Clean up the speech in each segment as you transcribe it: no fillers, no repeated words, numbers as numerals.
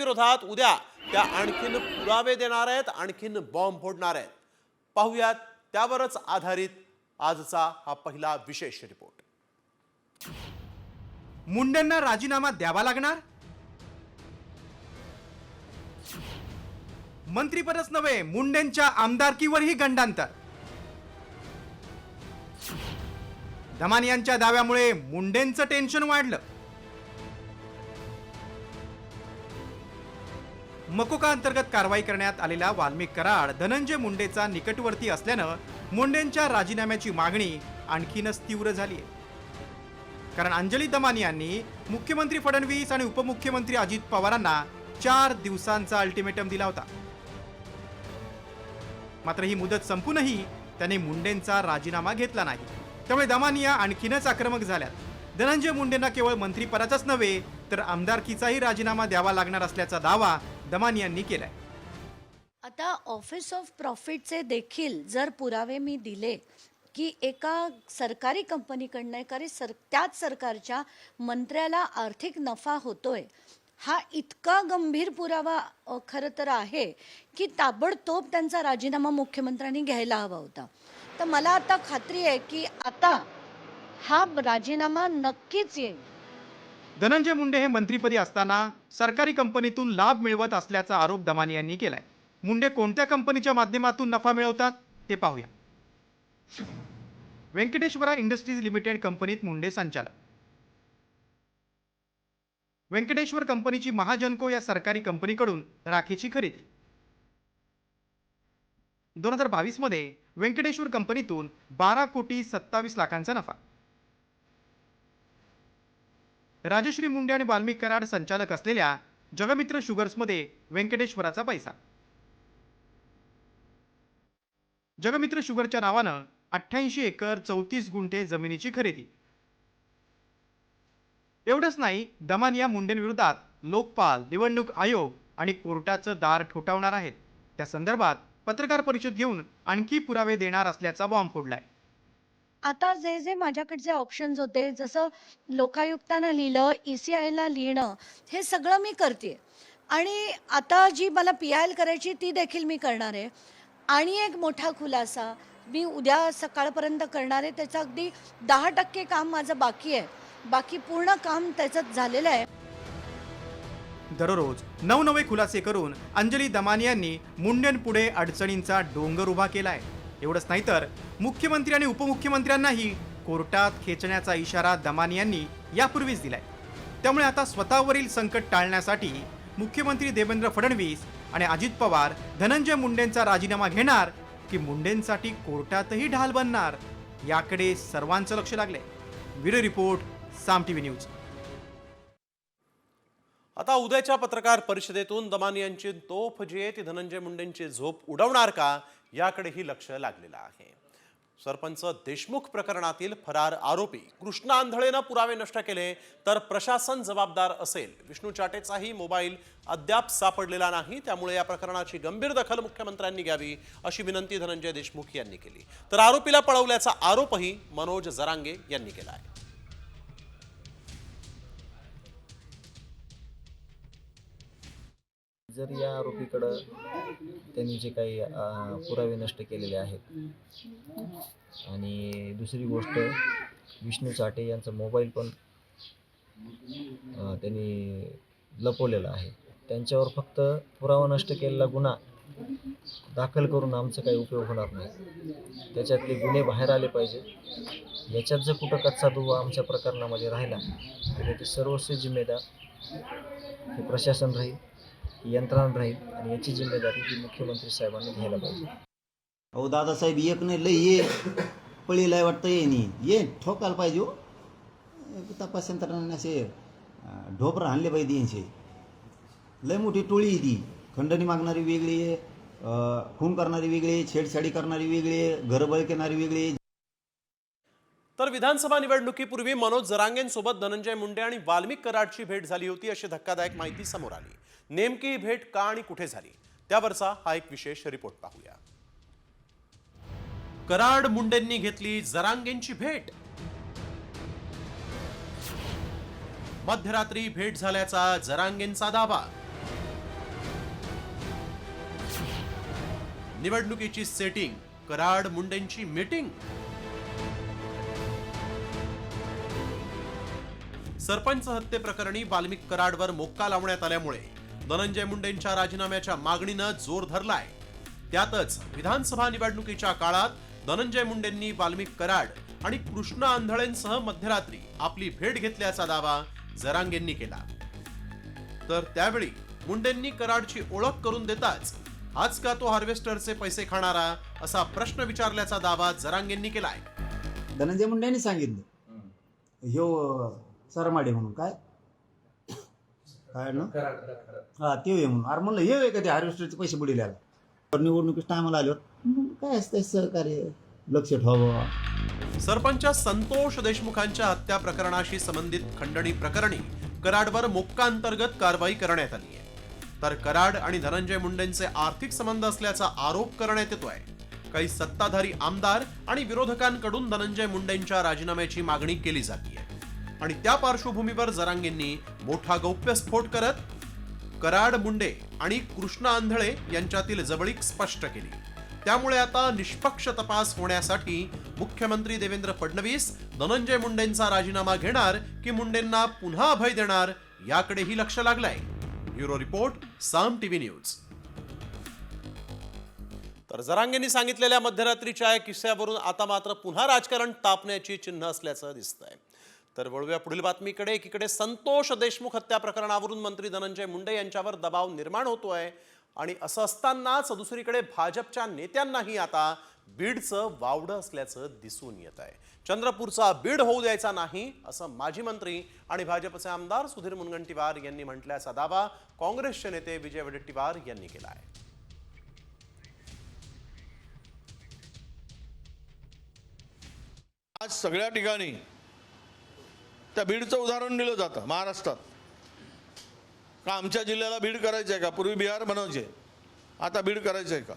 विरोधात उद्या त्या आणखीन पुरावे देणार आहेत, आणखीन बॉम्ब फोडणार आहेत. पाहूयात त्यावरच आधारित आजचा हा पहिला विशेष रिपोर्ट. मुंडेंना राजीनामा द्यावा लागणार. मंत्रीपदच नव्हे, मुंडेंच्या आमदारकीवरही गंडांतर. दमानी यांच्या दाव्यामुळे मुंडेंचं टेन्शन वाढलं. मकोका अंतर्गत कारवाई करण्यात आलेला वाल्मिक कराड धनंजय मुंडेचा निकटवर्ती असल्यानं मुंडेंच्या राजीनाम्याची मागणी आणखीनच तीव्र झाली आहे. कारण अंजली दमानी यांनी मुख्यमंत्री फडणवीस आणि उपमुख्यमंत्री अजित पवारांना 4 दिवसांचा अल्टिमेटम दिला होता. मात्र ही मुदत संपूनही त्यांनी मुंडेंचा राजीनामा घेतला नाही. त्यामुळे दमानी या आणखीनच आक्रमक झाल्यात. धनंजय मुंडेंना केवळ मंत्रीपदाचाच नव्हे तर आमदारकीचाही राजीनामा द्यावा लागणार असल्याचा दावा दमानी यांनी केलाय. आता ऑफिस ऑफ प्रॉफिटचे देखील जर पुरावे मी दिले की एका सरकारी कंपनीकडनं त्याच सरकारच्या मंत्र्याला आर्थिक नफा होतोय, हा इतका गंभीर पुरावा खरं तर आहे की ताबडतोब त्यांचा राजीनामा मुख्यमंत्र्यांनी घ्यायला हवा होता. तर मला आता खात्री आहे की आता हा राजीनामा नक्कीच येईल. धनंजय मुंडे हे मंत्रीपदी असताना सरकारी कंपनीतून लाभ मिळवत असल्याचा आरोप दमानी यांनी केलाय. मुंडे कोणत्या कंपनीच्या माध्यमातून नफा मिळवतात ते पाहूया. व्यंकटेश्वरा इंडस्ट्रीज लिमिटेड कंपनीत मुंडे संचालक. व्यंकटेश्वर कंपनीची महाजनको या सरकारी कंपनीकडून राखेची खरेदी. 2022 मध्ये व्यंकटेश्वर कंपनीतून 12,27 लाखांचा नफा. राजश्री मुंडे आणि वाल्मिक कराड संचालक असलेल्या जगमित्र शुगर्समध्ये व्यंकटेश्वराचा पैसा. जगमित्र शुगरच्या नावानं 88 एकर 34 गुंठे जमिनीची खरेदी. एवढंच नाही, दमानी या मुंडेंविरोधात लोकपाल, निवडणूक आयोग आणि कोर्टाचं दार ठोठावणार आहेत. त्या संदर्भात पत्रकार परिषद घेऊन आणखी पुरावे देणार असल्याचा बॉम्ब फोडलाय. आता जे माझ्याकडचे ऑप्शन्स होते, जसं लोकायुक्तानं लिहिलं, ECIला लिहिणं, हे सगळं मी करते. आणि आता जी मला PIL करायची ती देखील मी करणार आहे. आणि एक मोठा खुलासा मी उद्या सकाळपर्यंत करणार आहे. त्याचं अगदी 10% काम माझं बाकी आहे. बाकी पूर्ण काम त्याच्यात झालेलं आहे. दररोज नवनवे खुलासे करून अंजली दमानी यांनी मुंडेंपुढे अडचणींचा डोंगर उभा केलाय. एवढंच नाही तर मुख्यमंत्री आणि उपमुख्यमंत्र्यांनाही कोर्टात खेचण्याचा इशारा दमानी यांनी यापूर्वीच दिलाय. त्यामुळे आता स्वतःवरील संकट टाळण्यासाठी मुख्यमंत्री देवेंद्र फडणवीस आणि अजित पवार धनंजय मुंडेंचा राजीनामा घेणार की मुंडेंसाठी कोर्टातही ढाल बनणार, याकडे सर्वांचं लक्ष लागलंय. ब्युरो रिपोर्ट, साम टीव्ही न्यूज. आता उद्याच्या पत्रकार परिषदेतून दमानी यांची तोफ जी आहे ती धनंजय मुंडेंची झोप उडवणार का, याकडेही लक्ष लागलेलं आहे. सरपंच देशमुख प्रकरणातील फरार आरोपी कृष्णा आंधळेनं पुरावे नष्ट केले तर प्रशासन जबाबदार असेल. विष्णू चाटेचाही मोबाईल अद्याप सापडलेला नाही. त्यामुळे या प्रकरणाची गंभीर दखल मुख्यमंत्र्यांनी घ्यावी अशी विनंती धनंजय देशमुख यांनी केली. तर आरोपीला पळवल्याचा आरोपही मनोज जरांगे यांनी केला आहे. जर या आरोपीकडं त्यांनी जे काही पुरावे नष्ट केलेले आहेत आणि दुसरी गोष्ट विष्णू चाटे यांचा मोबाईल पण त्यांनी लपवलेला आहे. त्यांच्यावर फक्त पुरावा नष्ट केलेला गुन्हा दाखल करून आमचा काही उपयोग होणार नाही. त्याच्यातले गुन्हे बाहेर आले पाहिजे. याच्यात जर कुठं कच्चा दुवा आमच्या प्रकरणामध्ये राहिला तर त्याची सर्वस्व जिम्मेदार हे प्रशासन राहील, यंत्रणा राहील आणि याची जिम्मेदारी ही मुख्यमंत्री साहेबांनी घ्यायला पाहिजे. अहो दादासाहेब एक नाही लय ये पळीला वाटतं ये ठोकायला पाहिजे. हो तपास यंत्रणाने असे ढोबरं आणले पाहिजे. यांचे लय मोठी टोळी ती. खंडणी मागणारी वेगळी आहे, खून करणारी वेगळी आहे, छेडछाडी करणारी वेगळी आहे, घरबळ करणारी वेगळी आहे. तर विधानसभा निवडणुकीपूर्वी मनोज जरांगेंसोबत धनंजय मुंडे आणि वाल्मिक कराडची भेट झाली होती अशी धक्कादायक माहिती समोर आली. नेमकी ही भेट का आणि कुठे झाली त्यावरचा हा एक विशेष रिपोर्ट पाहूया. कराड मुंडेंनी घेतली जरांगेंची भेट. मध्यरात्री भेट झाल्याचा जरांगेंचा दावा. निवडणुकीची सेटिंग, कराड मुंडेंची मीटिंग. सरपंच हत्येप्रकरणी वाल्मिक कराडवर मोक्का लावण्यात आल्यामुळे धनंजय मुंडेंच्या राजीनाम्याच्या मागणीनं जोर धरलाय. त्यातच विधानसभा निवडणुकीच्या काळात धनंजय मुंडेंनी वाल्मिक कराड आणि कृष्णा आंधळेंसह मध्यरात्री आपली भेट घेतल्याचा दावा जरांगेंनी केला. तर त्यावेळी मुंडेंनी कराडची ओळख करून देताच आज का तो हार्वेस्टरचे पैसे खाणारा असा प्रश्न विचारल्याचा दावा जरांगेंनी केलाय. धनंजय मुंडे यांनी सांगितलं ह्यो सरमाडे म्हणून काय ना हा ते म्हणून. अरे म्हणलं हे का ते हार्वेस्टरचे पैसे बुडील्याला निवडणुकीच्या टायमाला आल्यावर काय असतं सहकार्य लक्ष ठेवावं. सरपंच संतोष देशमुखांच्या हत्या प्रकरणाशी संबंधित खंडणी प्रकरणी कराडवर मोक्का अंतर्गत कारवाई करण्यात आली आहे. तर कराड आणि धनंजय मुंडेंचे आर्थिक संबंध असल्याचा आरोप करण्यात येतोय. काही सत्ताधारी आमदार आणि विरोधकांकडून धनंजय मुंडेंच्या राजीनाम्याची मागणी केली जाते आणि त्या पार्श्वभूमीवर जरांगेंनी मोठा गौप्यस्फोट करत कराड मुंडे आणि कृष्णा आंधळे यांच्यातील जवळीक स्पष्ट केली. त्यामुळे आता निष्पक्ष तपास होण्यासाठी मुख्यमंत्री देवेंद्र फडणवीस धनंजय मुंडेंचा राजीनामा घेणार की मुंडेंना पुन्हा अभय देणार याकडेही लक्ष लागलंय. ब्युरो रिपोर्ट, साम टीव्ही न्यूज. तर जरांगेंनी सांगितलेल्या मध्यरात्रीच्या किस्स्यावरून आता मात्र पुन्हा राजकारण तापण्याची चिन्ह असल्याचं दिसतंय. तर वळूया पुढील बातमीकडे. एकीकडे संतोष देशमुख हत्या प्रकरणावरून मंत्री धनंजय मुंडे यांच्यावर दबाव निर्माण होतोय आणि असं असतानाच दुसरीकडे भाजपच्या नेत्यांनाही आता बीडचं वावडं असल्याचं दिसून येत आहे. चंद्रपूरचा बीड होऊ द्यायचा नाही असं माजी मंत्री आणि भाजपचे आमदार सुधीर मुनगंटीवार यांनी म्हटल्याचा दावा काँग्रेसचे नेते विजय वडेट्टीवार यांनी केला आहे. आज सगळ्या ठिकाणी त्या बीडचं उदाहरण दिलं जातं महाराष्ट्रात. का आमच्या जिल्ह्याला बीड करायचं आहे का? पूर्वी बिहार बनायचे, आता बीड करायचं आहे का?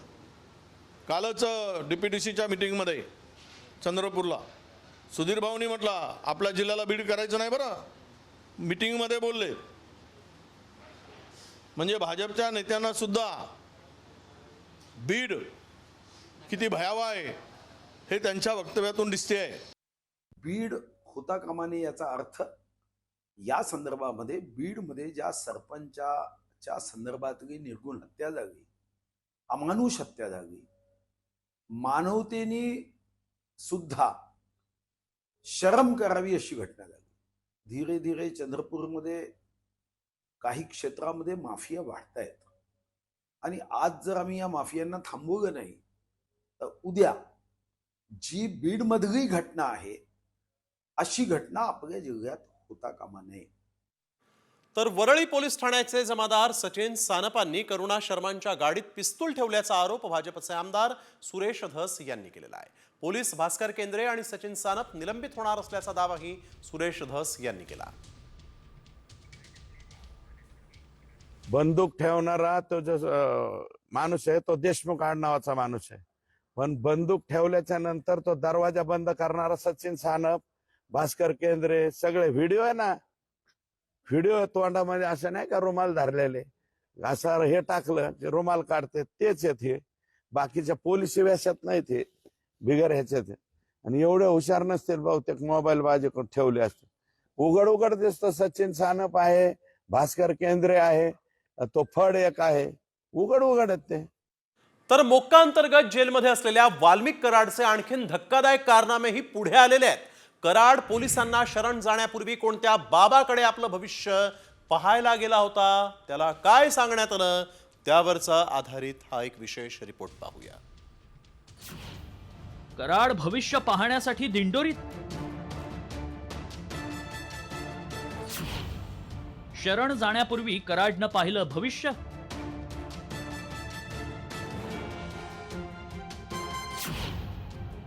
कालच DPTCच्या मिटिंगमध्ये चंद्रपूरला सुधीर भाऊनी म्हटलं आपल्या जिल्ह्याला बीड करायचं नाही बरं. मिटिंगमध्ये बोलले. म्हणजे भाजपच्या नेत्यांना सुद्धा बीड किती भयावह आहे हे त्यांच्या वक्तव्यातून दिसते आहे. बीड होता कामा नये याचा अर्थ या संदर्भामध्ये बीडमध्ये ज्या सरपंचाच्या संदर्भातली निर्गुण हत्या झाली, अमानुष हत्या झाली, मानवतेने सुद्धा शरम करावी अशी घटना झाली. धीरे धीरे चंद्रपूरमध्ये काही क्षेत्रामध्ये माफिया वाढतायत आणि आज जर आम्ही या माफियांना थांबवलं नाही तर उद्या जी बीडमधली घटना आहे अशी घटना आपल्या जिल्ह्यात होता कामा नये. तर वरळी पोलीस ठाण्याचे जमादार सचिन सानपांनी करुणा शर्मांच्या गाडीत पिस्तूल ठेवल्याचा आरोप भाजपचे आमदार सुरेश धस यांनी केलेला आहे. पोलीस भास्कर केंद्रे आणि सचिन सानप निलंबित होणार असल्याचा दावाही सुरेश धस यांनी केला. बंदूक ठेवणारा तो जो माणूस आहे तो देशमुख आडनावाचा माणूस आहे. पण बंदूक ठेवल्याच्या नंतर तो दरवाजा बंद करणारा सचिन सानप, भास्कर केंद्रे सगळे व्हिडिओ आहे ना, व्हिडिओ तोंडामध्ये असं नाही का रुमाल धरलेले, असं हे टाकलं की रुमाल काढते तेच आहेत हे. बाकीच्या पोलिसी वेशात नाही ते, बिगर ह्याच्यात. आणि एवढे हुशार नसतील बहुतेक मोबाईल बाजूकडे ठेवले असते. उघड उघड दिसतो सचिन सानप आहे, भास्कर केंद्रे आहे, तो फड एक आहे, उघड उघड आहेत ते. तर मोक्का अंतर्गत जेलमध्ये असलेल्या वाल्मिक कराडचे आणखीन धक्कादायक कारनामेही पुढे आलेले आहेत. कराड पोलिसांना शरण जाण्यापूर्वी कोणत्या बाबाकडे आपलं भविष्य पाहायला गेला होता, त्याला काय सांगण्यात आलं, त्यावरचा आधारित हा एक विशेष रिपोर्ट पाहूया. कराड भविष्य पाहण्यासाठी दिंडोरीत. शरण जाण्यापूर्वी कराडनं पाहिलं भविष्य.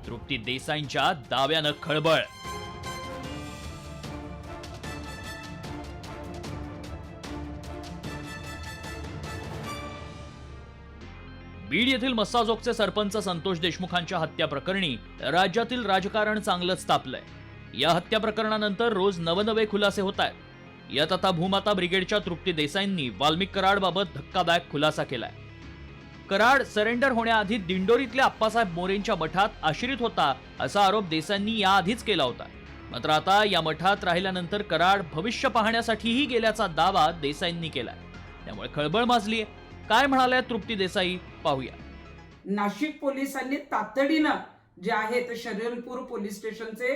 तृप्ती देसाईंच्या दाव्यानं खळबळ. बीड येथील मस्साजोगचे सरपंच संतोष देशमुखांच्या हत्या प्रकरणी राज्यातील राजकारण चांगलंच तापलंय. या हत्या प्रकरणानंतर रोज नवनवे खुलासे होत आहेत. यात आता भूमाता ब्रिगेडच्या तृप्ती देसाईंनी वाल्मिक कराडबाबत धक्कादायक खुलासा केलाय. कराड सरेंडर होण्याआधी दिंडोरीतल्या आप्पासाहेब मोरेंच्या मठात आश्रित होता असा आरोप देसाईंनी याआधीच केला होता. मात्र आता या मठात राहिल्यानंतर कराड भविष्य पाहण्यासाठीही गेल्याचा दावा देसाईंनी केलाय. त्यामुळे खळबळ माजलीय. काय म्हणाल्या तृप्ती देसाई पाहूया. नाशिक पोलिसांनी तातडीनं जे आहे ते शरणपूर पोलीस स्टेशनचे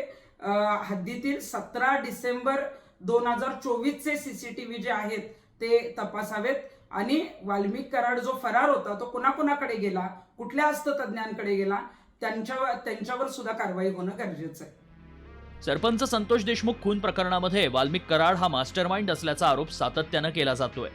हद्दीतील 17 डिसेंबर 2024चे CCTV जे आहेत ते तपासावेत आणि वाल्मिक कराड जो फरार होता तो कुणाकुणाकडे गेला, कुठल्या हस्ततज्ञांकडे गेला, त्यांच्यावर सुद्धा कारवाई होणं गरजेचं आहे. सरपंच संतोष देशमुख खून प्रकरणामध्ये वाल्मिक कराड हा मास्टरमाइंड असल्याचा आरोप सातत्यानं केला जातोय.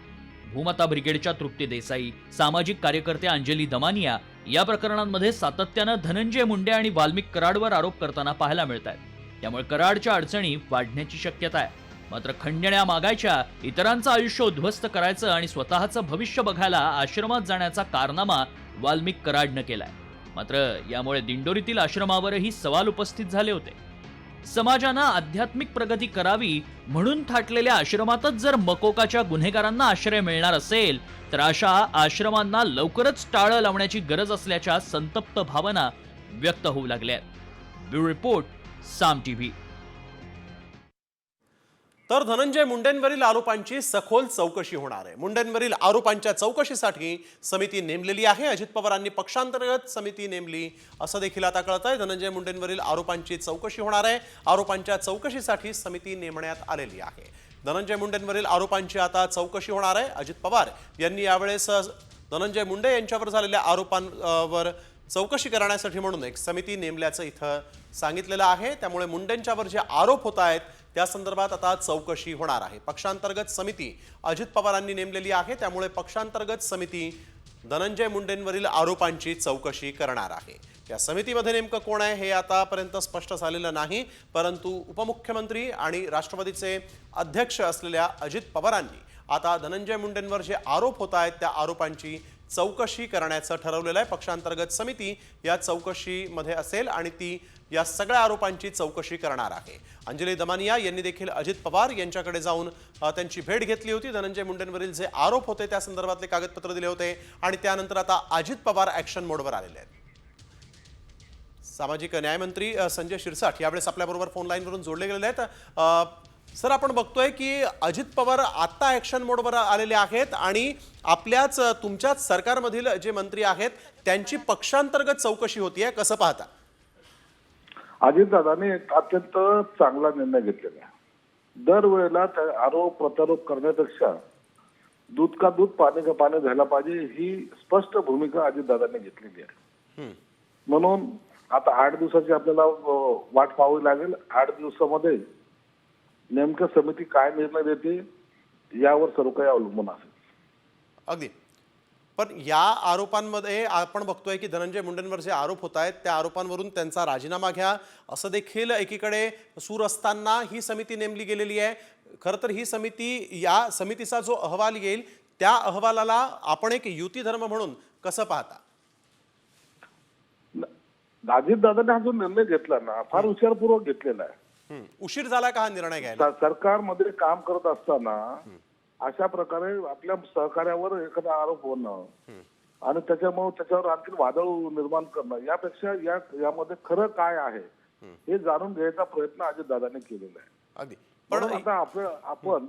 भूमाता ब्रिगेडच्या तृप्ती देसाई, सामाजिक कार्यकर्ते अंजली दमानिया या प्रकरणांमध्ये सातत्यानं धनंजय मुंडे आणि वाल्मिक कराडवर आरोप करताना पाहायला मिळत आहेत. त्यामुळे कराडच्या अडचणी वाढण्याची शक्यता आहे. मात्र खंडण्या मागायच्या, इतरांचं आयुष्य उद्ध्वस्त करायचं आणि स्वतःचं भविष्य बघायला आश्रमात जाण्याचा कारनामा वाल्मिक कराडनं केलाय. मात्र यामुळे दिंडोरीतील आश्रमावरही सवाल उपस्थित झाले होते. समाजानं आध्यात्मिक प्रगती करावी म्हणून थाटलेल्या आश्रमातच जर मकोकाच्या गुन्हेगारांना आश्रय मिळणार असेल तर अशा आश्रमांना लवकरच टाळं लावण्याची गरज असल्याच्या संतप्त भावना व्यक्त होऊ लागल्या. ब्युरो रिपोर्ट, साम टीव्ही. तर धनंजय मुंडेंवरील आरोपांची सखोल चौकशी होणार आहे. मुंडेंवरील आरोपांच्या चौकशीसाठी समिती नेमलेली आहे. अजित पवारांनी पक्षांतर्गत समिती नेमली असं देखील आता कळत आहे. धनंजय मुंडेंवरील आरोपांची चौकशी होणार आहे. आरोपांच्या चौकशीसाठी समिती नेमण्यात आलेली आहे. धनंजय मुंडेंवरील आरोपांची आता चौकशी होणार आहे. अजित पवार यांनी यावेळेस धनंजय मुंडे यांच्यावर झालेल्या आरोपांवर चौकशी करण्यासाठी म्हणून एक समिती नेमल्याचं इथं सांगितलेलं आहे. त्यामुळे मुंडेंच्यावर जे आरोप होत आहेत त्या संदर्भात आता चौकशी होणार आहे. पक्षांतर्गत समिती अजित पवारांनी नेमलेली आहे. त्यामुळे पक्षांतर्गत समिती धनंजय मुंडेंवरील आरोपांची चौकशी करणार आहे. या समितीमध्ये नेमकं कोण आहे हे आतापर्यंत स्पष्ट झालेलं नाही. परंतु उपमुख्यमंत्री आणि राष्ट्रवादीचे अध्यक्ष असलेल्या अजित पवारांनी आता धनंजय मुंडेंवर जे आरोप होत आहेत त्या आरोपांची चौकशी करण्याचं ठरवलेलं आहे. पक्षांतर्गत समिती या चौकशीमध्ये असेल आणि ती या सगळ्या आरोपांची चौकशी करणार आहे. अंजली दमानिया यांनी देखील अजित पवार यांच्याकडे जाऊन त्यांची भेट घेतली होती. धनंजय मुंडेंवरील जे आरोप होते त्या संदर्भातले कागदपत्र दिले होते आणि त्यानंतर आता अजित पवार ॲक्शन मोडवर आलेले आहेत. सामाजिक न्यायमंत्री संजय शिरसाट यावेळेस आपल्याबरोबर फोन लाईनवरून जोडले गेलेले आहेत. सर, आपण बघतोय की अजित पवार आता ॲक्शन मोडवर आलेले आहेत आणि तुमच्याच सरकारमधील जे मंत्री आहेत त्यांची पक्षांतर्गत चौकशी होतीये. कसं पाहता? अजितदादांनी एक अत्यंत चांगला निर्णय घेतलेला आहे. दरवेळेला आरोप प्रत्यारोप करण्यापेक्षा दूध का दूध पाणी का पाणी झाला पाहिजे ही स्पष्ट भूमिका अजितदादांनी घेतलेली आहे. म्हणून आता 8 दिवसाची आपल्याला वाट पाहावी लागेल. 8 दिवसामध्ये नेमकं समिती काय निर्णय देते यावर सर्व काही अवलंबून असेल. अगदी. पण या आरोपांमध्ये आपण बघतोय की धनंजय मुंडेंवर जे आरोप होत आहेत त्या आरोपांवरून त्यांचा राजीनामा घ्या असं देखील एकीकडे सूर असताना ही समिती नेमली गेलेली आहे. खरं तर ही समिती, या समितीचा जो अहवाल येईल त्या अहवालाला आपण एक युती धर्म म्हणून कसं पाहता? अजितदादांनी हा जो निर्णय घेतला ना फार विचारपूर्वक घेतलेला आहे. उशीर झाला का हा निर्णय घ्यायला? सरकारमध्ये काम करत असताना अशा प्रकारे आपल्या सहकार्यावर एखादा आरोप होणं आणि त्याच्यावर आणखी वादळ निर्माण करणं यापेक्षा यामध्ये खरं काय आहे हे जाणून घ्यायचा प्रयत्न अजितदादांनी केलेला आहे. अगदी. पण आता आपण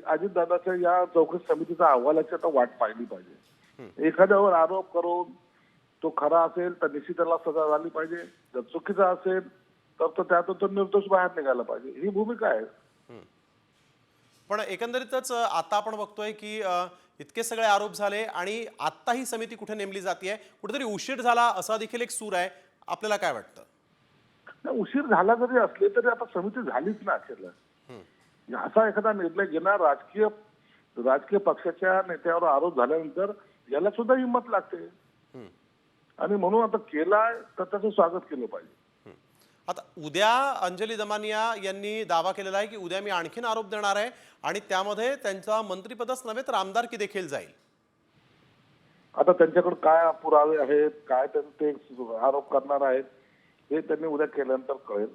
अजितदादाच्या या चौकशी समितीचा अहवालाची आता वाट पाहिली पाहिजे. एखाद्यावर आरोप करून तो खरा असेल तर निश्चित त्याला सजा झाली पाहिजे. जर चुकीचा असेल तर त्यातून तो निर्दोष बाहेर निघाला पाहिजे. ही भूमिका आहे. पण एकंदरीतच आता आपण बघतोय की इतके सगळे आरोप झाले आणि आता ही समिती कुठे नेमली जाते, कुठेतरी उशीर झाला असा देखील एक सूर आहे. आपल्याला काय वाटतं? उशीर झाला जरी असले तरी आता समिती झालीच ना अखेरला. असा एखादा निर्णय घेणार राजकीय पक्षाच्या नेत्यावर आरोप झाल्यानंतर याला सुद्धा हिंमत लागते आणि म्हणून आता केलाय तर त्याचं स्वागत केलं पाहिजे. आता उद्या अंजली दमानिया यांनी दावा केलेला आहे की उद्या मी आणखीन आरोप देणार आहे आणि त्यामध्ये त्यांचा मंत्रिपदच नव्हे तर आमदारकी देखील जाईल. आता त्यांच्याकडे काय पुरावे आहेत, काय ते आरोप करणार आहेत हे त्यांनी उद्या केल्यानंतर कळेल.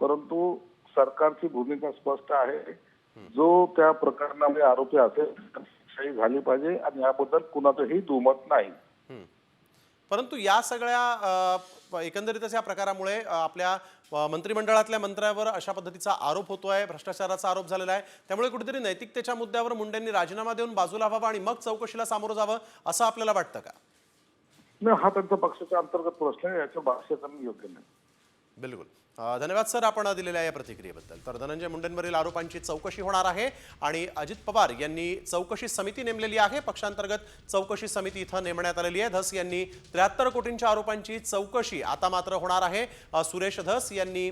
परंतु सरकारची भूमिका स्पष्ट आहे. जो त्या प्रकरणामध्ये आरोपी असेल लोकशाही झाली पाहिजे आणि याबद्दल कुणाचंही दुमत नाही. परंतु या सगळ्या एकंदरीतच या प्रकारामुळे आपल्या मंत्रिमंडळातल्या मंत्र्यावर अशा पद्धतीचा आरोप होतोय, भ्रष्टाचाराचा आरोप झालेला आहे. त्यामुळे कुठेतरी नैतिकतेच्या मुद्द्यावर मुंडेंनी राजीनामा देऊन बाजूला व्हावं आणि मग चौकशीला सामोरं जावं असं आपल्याला वाटतं का? नाही, हा त्यांचा पक्षाच्या अंतर्गत प्रश्न आहे, याच्या भाष्य करणं योग्य नाही. बिलकुल. धन्यवाद सर आपण दिलेल्या या प्रतिक्रियेबद्दल. तर धनंजय मुंडेंवरील आरोपांची चौकशी होणार आहे आणि अजित पवार यांनी चौकशी समिती नेमलेली आहे. पक्षांतर्गत चौकशी समिती इथं नेमण्यात आलेली आहे. धस यांनी 73 कोटींच्या आरोपांची चौकशी आता मात्र होणार आहे. सुरेश धस यांनी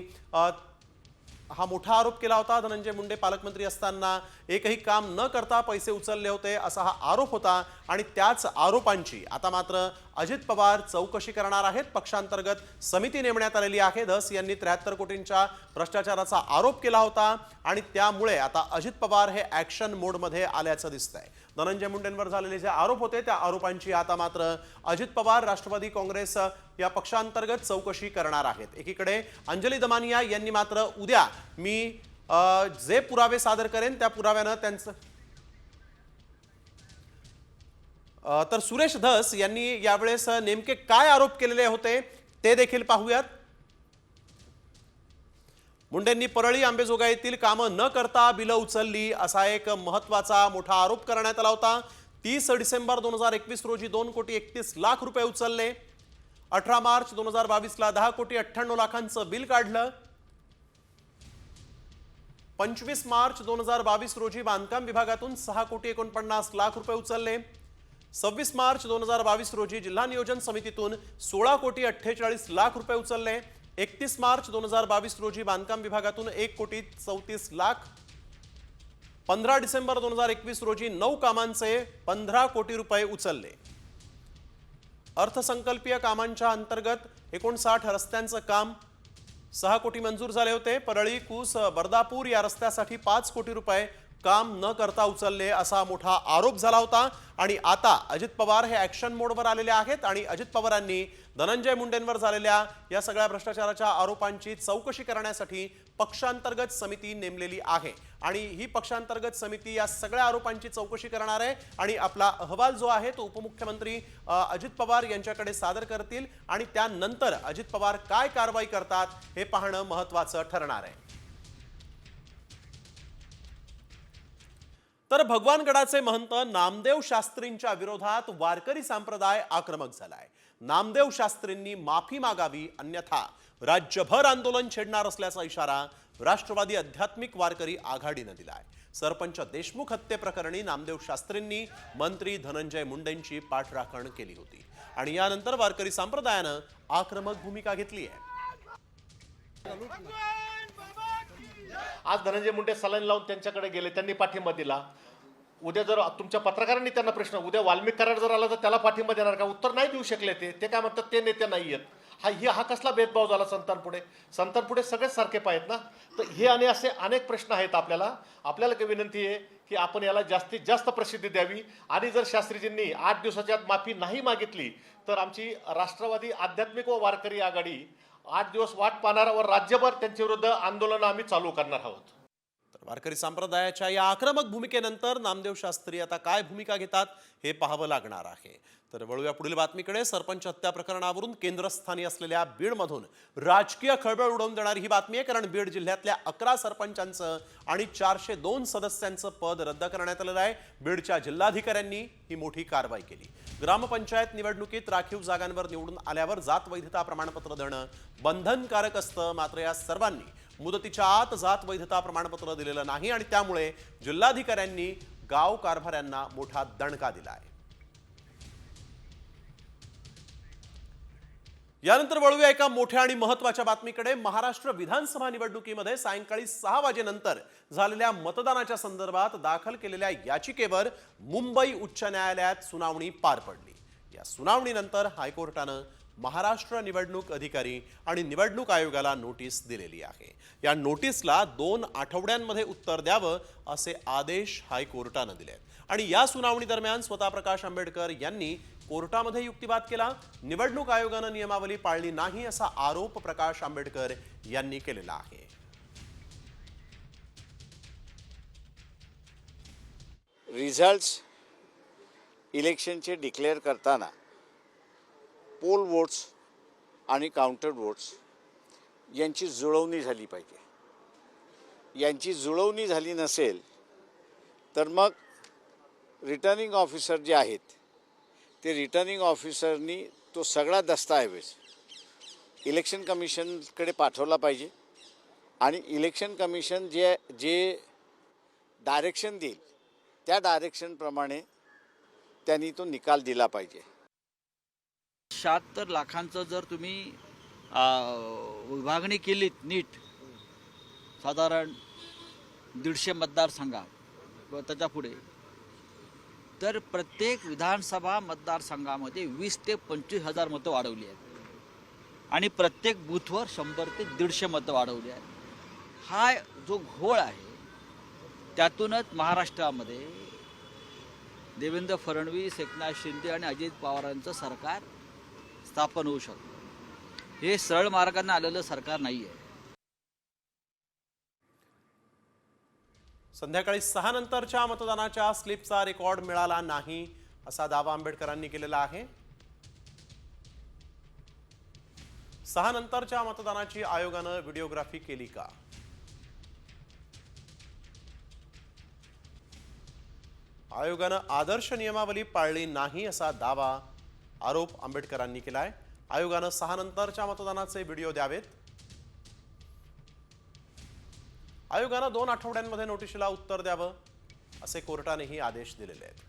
हा मोठा आरोप केला होता. धनंजय मुंडे पालकमंत्री असताना एकही काम न करता पैसे उचलले होते असा हा आरोप होता आणि त्याच आरोपांची आता मात्र अजित पवार चौकशी करणार आहेत. पक्षांतर्गत समिती नेमण्यात आलेली आहे. धस यांनी 73 कोटींच्या भ्रष्टाचाराचा आरोप केला होता आणि त्यामुळे आता अजित पवार हे ऍक्शन मोडमध्ये आल्याचं दिसतंय. धनंजय मुंडेंवर झालेले जे आरोप होते त्या आरोपांची आता मात्र अजित पवार राष्ट्रवादी काँग्रेस या पक्षांतर्गत चौकशी करणार आहेत. एकीकडे अंजली दमानिया यांनी मात्र उद्या मी जे पुरावे सादर करेन त्या पुराव्यानं त्यांचं तर सुरेश धस यांनी यावेळेस नेमके काय आरोप केलेले होते ते देखील पाहूयात. मुंडेंनी परळी आंबेजोगाईतील कामं न करता बिलं उचलली असा एक महत्वाचा मोठा आरोप करण्यात आला होता. 30 डिसेंबर 2021 रोजी 2,31,00,000 रुपये उचलले. 18 मार्च 2022ला 10,98,00,000चं बिल काढलं. 25 मार्च 2022 रोजी बांधकाम विभागातून 6,49,00,000 रुपये उचलले. 26 मार्च 2022 रोजी जिल्हा नियोजन समितीतून 16,48,00,000 रुपये उचलले. 31 मार्च 2022 रोजी बांधकाम विभागातून 1,34,00,000. 15 डिसेंबर 2021 रोजी 9 कामांचे 15 कोटी रुपये उचलले. अर्थसंकल्पीय कामांच्या अंतर्गत 59 रस्त्यांचं काम 6 कोटी मंजूर झाले होते. परळी कूस बर्दापूर या रस्त्यासाठी 5 कोटी रुपये काम न करता उचलले असा मोठा आरोप झाला होता आणि आता अजित पवार हे ऍक्शन मोडवर आलेले आहेत आणि अजित पवारांनी धनंजय मुंडेंवर झालेल्या या सगळ्या भ्रष्टाचाराच्या आरोपांची चौकशी करण्यासाठी पक्षांतर्गत समिती नेमलेली आहे आणि ही पक्षांतर्गत समिती या सगळ्या आरोपांची चौकशी करणार आहे आणि आपला अहवाल जो आहे तो उपमुख्यमंत्री अजित पवार यांच्याकडे सादर करतील आणि त्यानंतर अजित पवार काय कारवाई करतात हे पाहणं महत्त्वाचं ठरणार आहे. तर भगवानगडाचे महंत नामदेव शास्त्रींच्या विरोधात वारकरी संप्रदाय आक्रमक झालाय. नामदेव शास्त्रींनी माफी मागावी अन्यथा राज्यभर आंदोलन छेडणार असल्याचा इशारा राष्ट्रवादी आध्यात्मिक वारकरी आघाडीने दिलाय. सरपंच देशमुख हत्येप्रकरणी नामदेव शास्त्रींनी मंत्री धनंजय मुंडेंची पाठराखण केली होती आणि यानंतर वारकरी संप्रदायानं आक्रमक भूमिका घेतली आहे. आज धनंजय मुंडे सलाईन लावून त्यांच्याकडे गेले, त्यांनी पाठिंबा दिला. उद्या जर तुमच्या पत्रकारांनी त्यांना प्रश्न, उद्या वाल्मिक करार जर आला तर त्याला पाठिंबा देणार का? उत्तर नाही देऊ शकले. ते काय म्हणतात, ते नेते नाही आहेत. हा कसला भेदभाव झाला संतांपुढे? संतांपुढे सगळेच सारखे पाहिजेत ना. तर हे आणि असे अनेक प्रश्न आहेत. आपल्याला काही विनंती आहे की आपण याला जास्तीत जास्त प्रसिद्धी द्यावी आणि जर शास्त्रीजींनी 8 दिवसाच्या आत माफी नाही मागितली तर आमची राष्ट्रवादी आध्यात्मिक व वारकरी आघाडी 8 दिवस वाट पाहणार व राज्यभर त्यांच्या विरुद्ध आंदोलन आम्ही चालू करणार आहोत. तर वारकरी संप्रदायाच्या या आक्रमक भूमिकेनंतर नामदेव शास्त्री आता काय भूमिका घेतात हे पाहावं लागणार आहे. तर वळूया पुढील बातमीकडे. सरपंच हत्या प्रकरणावरून केंद्रस्थानी असलेल्या बीडमधून राजकीय खळबळ उडवून देणारी ही बातमी आहे. कारण बीड जिल्ह्यातल्या 11 सरपंचांचं आणि 402 सदस्यांचं पद रद्द करण्यात आलेलं आहे. बीडच्या जिल्हाधिकाऱ्यांनी ही मोठी कारवाई केली. ग्रामपंचायत निवडणुकीत राखीव जागांवर निवडून आल्यावर जात वैधता प्रमाणपत्र देणं बंधनकारक असतं. मात्र या सर्वांनी मुदतीच्या आत जात वैधता प्रमाणपत्र दिलेलं नाही आणि त्यामुळे जिल्हाधिकाऱ्यांनी गाव कारभाऱ्यांना मोठा दणका दिला आहे. यानंतर वळूया एका मोठ्या आणि महत्त्वाच्या बातमीकडे. महाराष्ट्र विधानसभा निवडणुकीमध्ये सायंकाळी 6 वाजेनंतर झालेल्या मतदानाच्या संदर्भात दाखल केलेल्या याचिकेवर मुंबई उच्च न्यायालयात सुनावणी पार पडली. या सुनावणीनंतर हायकोर्टानं महाराष्ट्र निवडणूक अधिकारी आणि निवडणूक आयोगाला नोटीस दिलेली आहे. या नोटीसला 2 आठवड्यांमध्ये उत्तर द्यावं असे आदेश हायकोर्टानं दिलेत आणि या सुनावणी दरम्यान स्वतः प्रकाश आंबेडकर यांनी कोर्टामध्ये युक्तिवाद केला. निवडणूक आयोगानं नियमावली पाळली नाही असा आरोप प्रकाश आंबेडकर यांनी केलेला आहे. results इलेक्शनचे डिक्लेअर करताना पोल वोट्स आणि काउंटर वोट्स यांची जुळवणी झाली पाहिजे. यांची जुळवणी झाली नसेल तर मग रिटर्निंग ऑफिसर जे आहेत ते रिटर्निंग ऑफिसरनी तो सगळा दस्तऐवज इलेक्शन कमिशनकडे पाठवला पाहिजे आणि इलेक्शन कमिशन जे डायरेक्शन देईल त्या डायरेक्शनप्रमाणे त्यांनी तो निकाल दिला पाहिजे. 76 लाखांचं जर तुम्ही विभागणी केलीत नीट, साधारण 150 मतदारसंघात किंवा त्याच्या पुढे, तर प्रत्येक विधानसभा मतदारसंघामध्ये 20 ते 25 हजार मतं वाढवली आहेत आणि प्रत्येक बूथवर 100 ते 150 मतं वाढवली आहेत. हा जो घोळ आहे त्यातूनच महाराष्ट्रामध्ये देवेंद्र फडणवीस, एकनाथ शिंदे आणि अजित पवारांचं सरकार स्थापन होऊ शकतं. हे सरळ मार्गाने आलेलं सरकार नाही आहे. संध्याकाळी 6 नंतरच्या मतदानाच्या स्लिपचा रेकॉर्ड मिळाला नाही असा दावा आंबेडकरांनी केलेला आहे. 6 नंतरच्या मतदानाची आयोगानं व्हिडिओग्राफी केली का? आयोगानं आदर्श नियमावली पाळली नाही असा दावा, आरोप आंबेडकरांनी केलाय. आयोगानं 6 नंतरच्या मतदानाचे व्हिडिओ द्यावेत. आयोगानं 2 आठवड्यांमध्ये नोटिशीला उत्तर द्यावं असे कोर्टानेही आदेश दिलेले आहेत.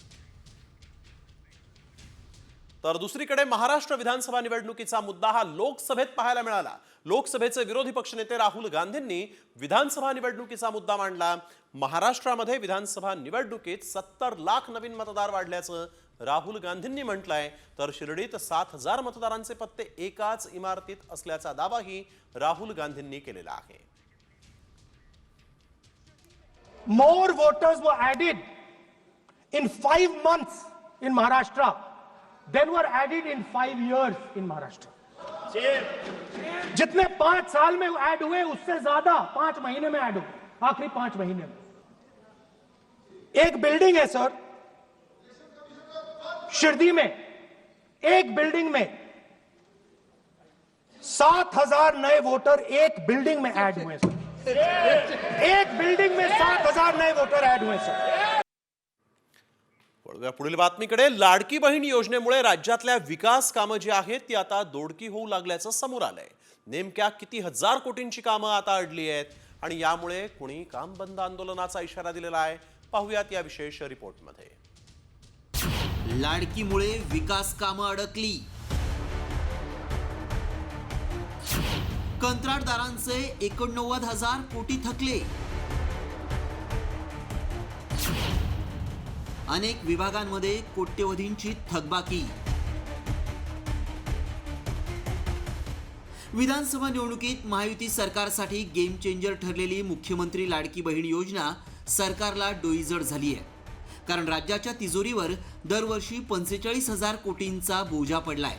तर दुसरीकडे महाराष्ट्र विधानसभा निवडणुकीचा मुद्दा हा लोकसभेत पाहायला मिळाला. लोकसभेचे विरोधी पक्षनेते राहुल गांधींनी विधानसभा निवडणुकीचा मुद्दा मांडला. महाराष्ट्रामध्ये विधानसभा निवडणुकीत 70 लाख नवीन मतदार वाढल्याचं राहुल गांधींनी म्हटलंय. तर शिर्डीत 7,000 मतदारांचे पत्ते एकाच इमारतीत असल्याचा दावाही राहुल गांधींनी केलेला आहे. More voters were added in 5 months in Maharashtra than were added in 5 years in Maharashtra. जितने 5 साल में ऐड हुए उससे ज्यादा 5 महीने में ऐड हुए, आखिरी 5 महीने में. एक बिल्डिंग है सर शिरडी में, एक बिल्डिंग में 7,000 नए वोटर एक बिल्डिंग में ऐड हुए सर. एक बिल्डिंग में 7,000 नए वोटर ऐड हुए सर. वळूया पुढील बातमीकडे. लाडकी बहीण योजनेमुळे राज्यातल्या विकास कामं जी आहेत ती आता दोडकी होऊ लागल्याचं समोर आलंय. नेमक्या किती हजार कोटींची कामं आता अडली आहेत आणि यामुळे कुणी काम बंद आंदोलनाचा इशारा दिलेला आहे? पाहूयात या विशेष रिपोर्टमध्ये. लाडकीमुळे विकास कामं अडकली, कंत्राटदारांचे 89,000 कोटी थकले, अनेक विभागांमध्ये कोट्यवधींची थकबाकी. विधानसभा निवडणुकीत महायुती सरकारसाठी गेम चेंजर ठरलेली मुख्यमंत्री लाडकी बहीण योजना सरकारला डोईजड झाली आहे. कारण राज्याच्या तिजोरीवर दरवर्षी 45,000 कोटींचा बोजा पडलाय.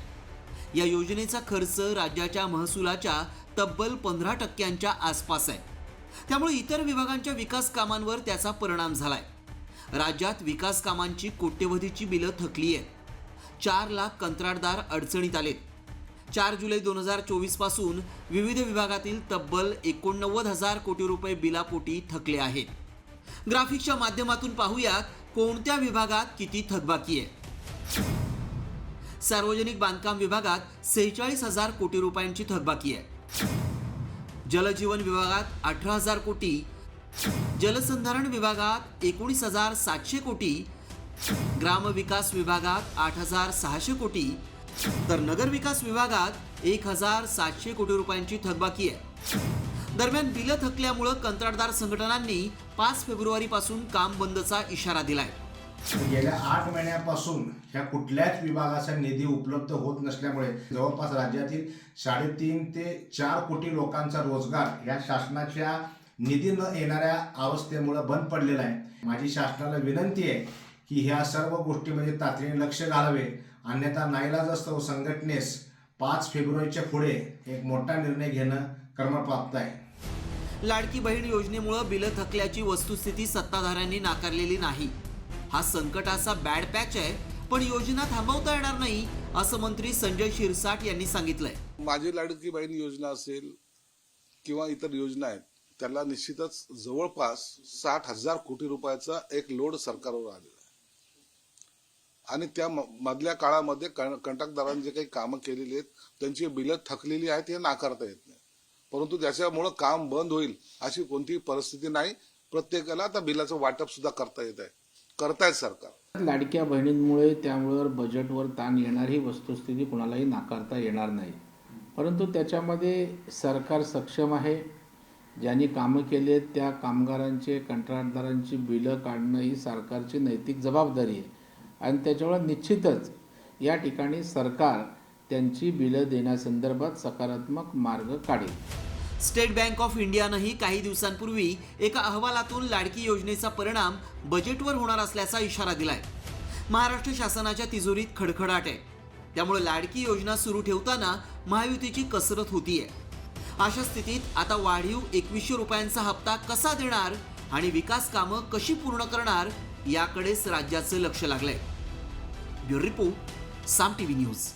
या योजनेचा खर्च राज्याच्या महसुलाच्या तब्बल 15% आसपास आहे. त्यामुळे इतर विभागांच्या विकास कामांवर त्याचा परिणाम झालाय. राज्यात विकास कामांची कोट्यवधीची बिलं थकली आहेत. 4 लाख कंत्राटदार अडचणीत आलेत. 4 जुलै 2024 पासून विविध विभागातील तब्बल 89,000 कोटी रुपये बिलापोटी थकले आहेत. ग्राफिक्सच्या माध्यमातून पाहूया कोणत्या विभागात किती थकबाकी आहे. सार्वजनिक बांधकाम विभागात 46,000 कोटी रुपयांची थकबाकी आहे. जलजीवन विभागात 18,000 कोटी, जलसंधारण विभागात 19,700 कोटी, ग्रामविकास विभागात 8,600 कोटी, तर नगरविकास विभागात 1,700 कोटी रुपयांची थकबाकी आहे. दरम्यान बिलं थकल्यामुळे कंत्राटदार संघटनांनी 5 फेब्रुवारीपासून काम बंदचा इशारा दिलाय. गेल्या 8 महिन्यापासून ह्या कुठल्याच विभागाचा निधी उपलब्ध होत नसल्यामुळे जवळपास राज्यातील 3.5 ते 4 कोटी लोकांचा रोजगार या शासनाच्या निधी न येणाऱ्या अवस्थेमुळे बंद पडलेला आहे. माझी शासनाला विनंती आहे की ह्या सर्व गोष्टीमध्ये तातडीने लक्ष घालावे, अन्यथा नाईलाजास्तव संघटनेस 5 फेब्रुवारीच्या पुढे एक मोठा निर्णय घेणं क्रमप्राप्त आहे. लाडकी बहीण योजनेमुळे बिलं थकल्याची वस्तुस्थिती सत्ताधाऱ्यांनी नाकारलेली नाही. हा संकटाचा बॅड पॅच आहे पण योजना थांबवता येणार नाही असं मंत्री संजय शिरसाट यांनी सांगितलंय. माझी लाडकी बहीण योजना असेल किंवा इतर योजना आहेत त्याला निश्चितच जवळपास 60,000 कोटी रुपयाचा एक लोड सरकारवर आलेला आहे आणि त्या मधल्या काळामध्ये कंत्राटदारांनी जे काही कामं केलेली आहेत त्यांची बिलं थकलेली आहेत हे नाकारता येत नाही, परंतु त्याच्यामुळं काम बंद होईल अशी कोणतीही परिस्थिती नाही. प्रत्येकाला आता बिलाचं वाटप सुद्धा करता येत आहे, करतायत सरकार. लाडक्या बहिणींमुळे त्यामुळे बजेटवर ताण येणार ही वस्तुस्थिती कोणालाही नाकारता येणार नाही, परंतु त्याच्यामध्ये सरकार सक्षम आहे. ज्यांनी कामं केली आहेत त्या कामगारांचे कंत्राटदारांची बिलं काढणं ही सरकारची नैतिक जबाबदारी आहे आणि त्याच्यामुळे निश्चितच या ठिकाणी सरकार त्यांची बिलं देण्यासंदर्भात सकारात्मक मार्ग काढेल. स्टेट बँक ऑफ इंडियानंही काही दिवसांपूर्वी एका अहवालातून लाडकी योजनेचा परिणाम बजेटवर होणार असल्याचा इशारा दिलाय. महाराष्ट्र शासनाच्या तिजोरीत खडखडाट आहे, त्यामुळे लाडकी योजना सुरू ठेवताना महायुतीची कसरत होतीये. अशा स्थितीत आता वाढीव 2100 रुपयांचा हप्ता कसा देणार आणि विकास कामं कशी पूर्ण करणार याकडेच राज्याचं लक्ष लागलंय. ब्युरो रिपोर्ट, साम टीव्ही न्यूज.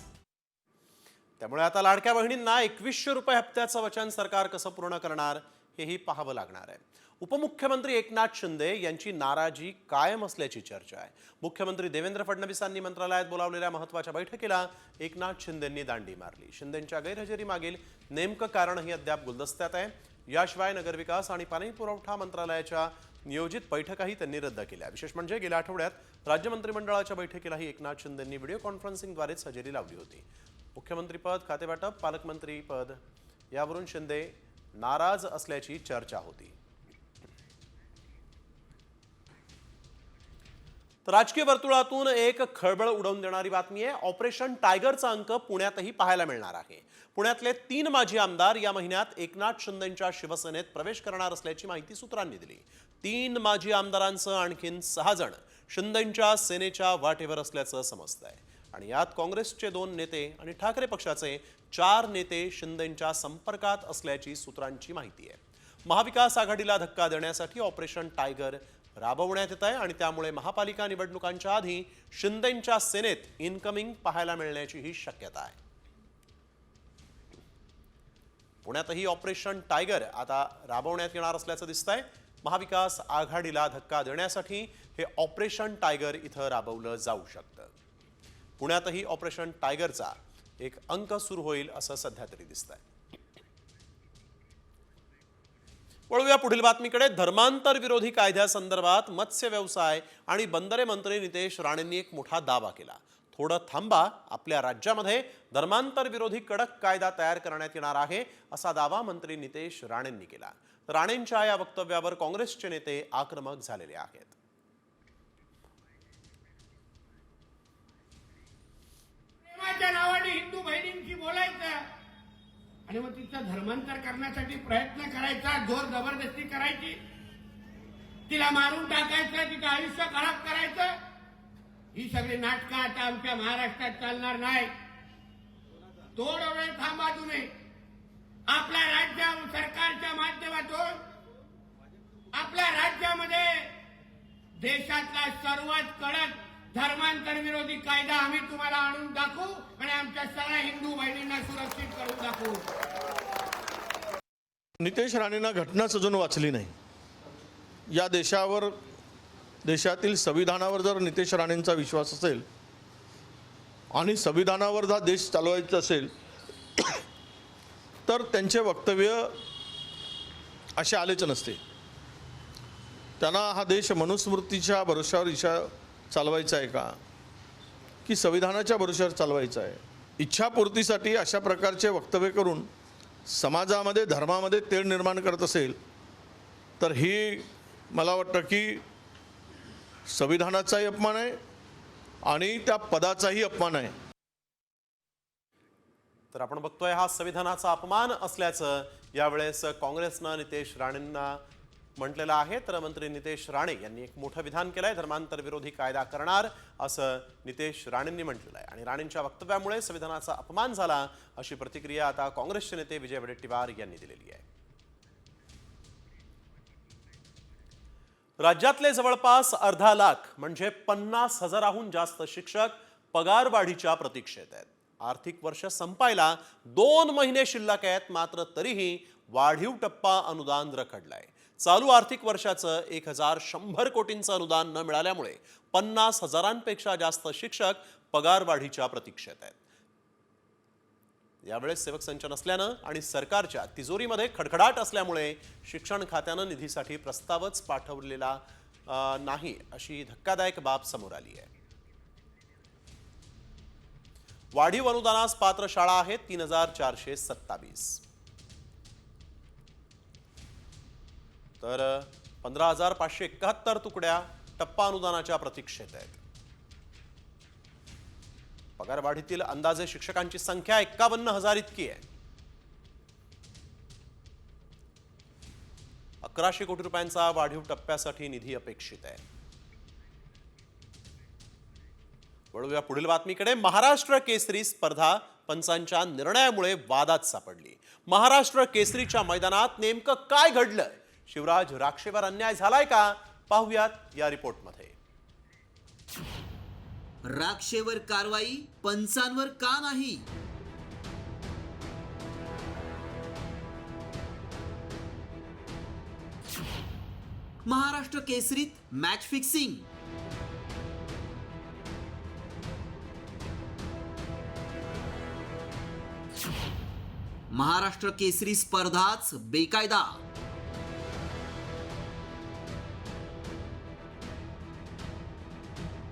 त्यामुळे आता लाडक्या बहिणींना 2100 रुपये हप्त्याचं वचन सरकार कसं पूर्ण करणार हेही पाहावं लागणार आहे. उपमुख्यमंत्री एकनाथ शिंदे यांची नाराजी कायम असल्याची चर्चा आहे. मुख्यमंत्री देवेंद्र फडणवीसांनी मंत्रालयात बोलावलेल्या महत्त्वाच्या बैठकीला एकनाथ शिंदेंनी दांडी मारली. शिंदेंच्या गैरहजेरी मागील नेमकं कारणही अद्याप गुलदस्त्यात आहे. याशिवाय नगरविकास आणि पाणी पुरवठा मंत्रालयाच्या नियोजित बैठकाही त्यांनी रद्द केल्या. विशेष म्हणजे गेल्या आठवड्यात राज्य मंत्रिमंडळाच्या बैठकीलाही एकनाथ शिंदेंनी व्हिडिओ कॉन्फरन्सिंगद्वारेच हजेरी लावली होती. मुख्यमंत्रीपद, खातेवाटप, पालकमंत्रीपद यावरून शिंदे नाराज असल्याची चर्चा होती. तर राजकीय वर्तुळातून एक खळबळ उडवून देणारी बातमी आहे. ऑपरेशन टायगरचा अंक पुण्यातही पाहायला मिळणार आहे. पुण्यातले 3 माजी आमदार या महिन्यात एकनाथ शिंदेंच्या शिवसेनेत प्रवेश करणार असल्याची माहिती सूत्रांनी दिली. 3 माजी आमदारांसह आणखीन 6 जण शिंदेंच्या सेनेच्या वाटेवर असल्याचं समजतंय आणि यात काँग्रेसचे 2 नेते आणि ठाकरे पक्षाचे 4 नेते शिंदेंच्या संपर्कात असल्याची सूत्रांची माहिती आहे. महाविकास आघाडीला धक्का देण्यासाठी ऑपरेशन टायगर राबवण्यात येत आहे आणि त्यामुळे महापालिका निवडणुकांच्या आधी शिंदेंच्या सेनेत इनकमिंग पाहायला मिळण्याची ही शक्यता आहे. पुण्यातही ऑपरेशन टायगर आता राबवण्यात येणार असल्याचं दिसतंय. महाविकास आघाडीला धक्का देण्यासाठी हे ऑपरेशन टायगर इथं राबवलं जाऊ शकतं. पुण्यातही ऑपरेशन टायगरचा एक अंक सुरू होईल असं सध्या तरी दिसतंय. वळूया पुढील बातमीकडे. धर्मांतर विरोधी कायद्यासंदर्भात मत्स्य व्यवसाय आणि बंदरे मंत्री नितेश राणेंनी एक मोठा दावा केला. थोडं थांबा, आपल्या राज्यामध्ये धर्मांतर विरोधी कडक कायदा तयार करण्यात येणार आहे असा दावा मंत्री नितेश राणेंनी केला. राणेंच्या या वक्तव्यावर काँग्रेसचे नेते आक्रमक झालेले आहेत. प्रेमाच्या नावाने हिंदू बहिणींशी बोलायचं आणि मग तिचं धर्मांतर करण्यासाठी प्रयत्न करायचा, जोर जबरदस्ती करायची, तिला मारून टाकायचं, तिचं आयुष्य खराब करायचं, ही सगळी नाटकं आता आमच्या महाराष्ट्रात चालणार नाही. थोडा वेळ थांबा तुम्ही. आपल्या राज्य सरकारच्या माध्यमातून आपल्या राज्यामध्ये देशातला सर्वात कडक धर्मांतर विरोधी कायदा आम्ही तुम्हाला आणून दाखवू आणि आमच्या सगळ्या हिंदू बहिणींना सुरक्षित करून दाखवू. नितेश राणेंना घटनाच अजून वाचली नाही. या देशावर, देशातील संविधानावर जर नितेश राणेंचा विश्वास असेल आणि संविधानावर जर देश चालवायचा असेल तर त्यांचे वक्तव्य असे आलेच नसते. त्यांना हा देश मनुस्मृतीच्या भरोश्यावर चालवायचा आहे का की संविधानाच्या भरोश्यावर चालवायचा आहे? इच्छापूर्तीसाठी अशा प्रकारचे वक्तव्य करून समाजामध्ये, धर्मामध्ये तेढ निर्माण करत असेल तर ही मला वाटतं की संविधानाचाही अपमान आहे आणि त्या पदाचाही अपमान आहे. तर आपण बघतोय हा संविधानाचा अपमान असल्याचं यावेळेस काँग्रेसनं नितेश राणेंना म्हटलेलं आहे. तर मंत्री नितेश राणे यांनी एक मोठं विधान केलंय. धर्मांतर विरोधी कायदा करणार असं नितेश राणेंनी म्हटलेलं आहे आणि राणेंच्या वक्तव्यामुळे संविधानाचा अपमान झाला अशी प्रतिक्रिया आता काँग्रेसचे नेते विजय वडेट्टीवार यांनी दिलेली आहे. राज्यातले जवळपास 1.5 लाख म्हणजे 50,000हून जास्त शिक्षक पगारवाढीच्या प्रतीक्षेत आहेत. आर्थिक वर्ष संपायला 2 महिने शिल्लक आहेत, मात्र तरीही वाढीव टप्पा अनुदान रखडलंय. चालू आर्थिक वर्षाचं 1,100 कोटींचं अनुदान न मिळाल्यामुळे 50,000पेक्षा जास्त शिक्षक पगारवाढीच्या प्रतीक्षेत आहेत. यावेळेस सेवक संच नसल्यानं आणि सरकारच्या तिजोरीमध्ये खडखडाट असल्यामुळे शिक्षण खात्यानं निधीसाठी प्रस्तावच पाठवलेला नाही, अशी धक्कादायक बाब समोर आली आहे. वाढीव अनुदानास पात्र शाळा आहेत 3,427, तर 15,571 तुकड्या टप्पा अनुदानाच्या प्रतीक्षेत आहेत. पगारवाढीतील अंदाजे शिक्षकांची संख्या 51,000 इतकी आहे. 1,100 कोटी रुपयांचा वाढीव टप्प्यासाठी निधी अपेक्षित आहे. वळूया पुढील बातमीकडे. महाराष्ट्र केसरी स्पर्धा पंचांच्या निर्णयामुळे वादात सापडली. महाराष्ट्र केसरीच्या मैदानात नेमकं काय घडलं? शिवराज राक्षेवर अन्याय झालाय का? पाहुयात या रिपोर्टमध्ये. राक्षेवर कारवाई, पंचांवर का नाही? महाराष्ट्र केसरीत मॅच फिक्सिंग. महाराष्ट्र केसरी स्पर्धाच बेकायदा.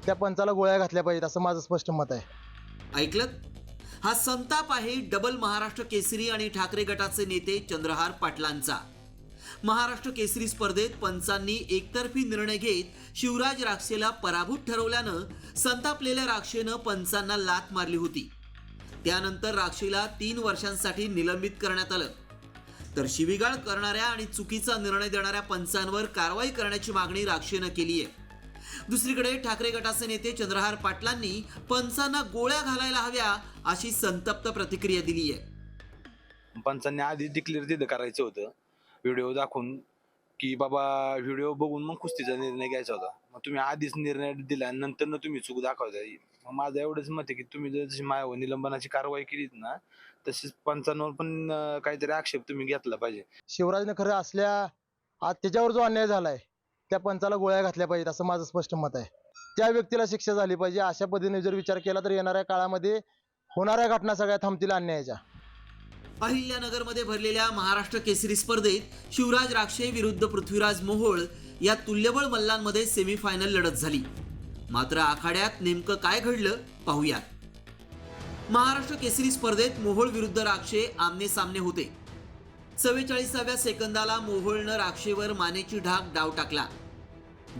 त्या पंचाला गोळ्या घातल्या पाहिजेत असं माझं स्पष्ट मत आहे. ऐकलं? हा संताप आहे डबल महाराष्ट्र केसरी आणि ठाकरे गटाचे नेते चंद्रहार पाटलांचा. महाराष्ट्र केसरी स्पर्धेत पंचांनी एकतर्फी निर्णय घेत शिवराज राक्षेला पराभूत ठरवल्यानं संतापलेल्या राक्षेनं पंचांना लाथ मारली होती. त्यानंतर राक्षेला 3 वर्षांसाठी निलंबित करण्यात आलं. तर शिवीगाळ करणाऱ्या आणि चुकीचा निर्णय देणाऱ्या पंचांवर कारवाई करण्याची मागणी राक्षेनं केली आहे. दुसरीकडे ठाकरे गटाचे नेते चंद्रहार पाटलांनी पंचांना गोळ्या घालायला हव्या अशी संतप्त प्रतिक्रिया दिली आहे. पंचांनी आधी डिक्लेअर तिथं करायचं होतं, व्हिडिओ दाखवून की बाबा व्हिडिओ बघून मग कुस्तीचा निर्णय घ्यायचा होता. मग तुम्ही आधीच निर्णय दिला, नंतर तुम्ही चूक दाखवताय. मग माझं एवढंच मत आहे की तुम्ही जशी माझ्यावर निलंबनाची कारवाई केलीत ना, तशीच पंचांवर पण काहीतरी आक्षेप तुम्ही घेतला पाहिजे. शिवराजने खरं असल्या आज त्याच्यावर जो अन्याय झालाय त्या पंचाला गोळ्या घातल्या पाहिजेत असं माझं स्पष्ट मत आहे. त्या व्यक्तीला शिक्षा झाली पाहिजे. अशा पद्धतीने जर विचार केला तर येणाऱ्या काळामध्ये होणाऱ्या घटना सगळ्या थांबतील अन्यायाच्या. अहिल्यानगरमध्ये भरलेल्या महाराष्ट्र केसरी स्पर्धेत शिवराज राक्षे विरुद्ध पृथ्वीराज मोहोळ या तुल्यबळ मल्लांमध्ये सेमीफायनल लढत झाली. मात्र आखाड्यात नेमकं काय घडलं पाहूयात. महाराष्ट्र केसरी स्पर्धेत मोहोळ विरुद्ध राक्षे आमने सामने होते. 44व्या सेकंदाला मोहोळनं राक्षेवर मानेची ढाक डाव टाकला.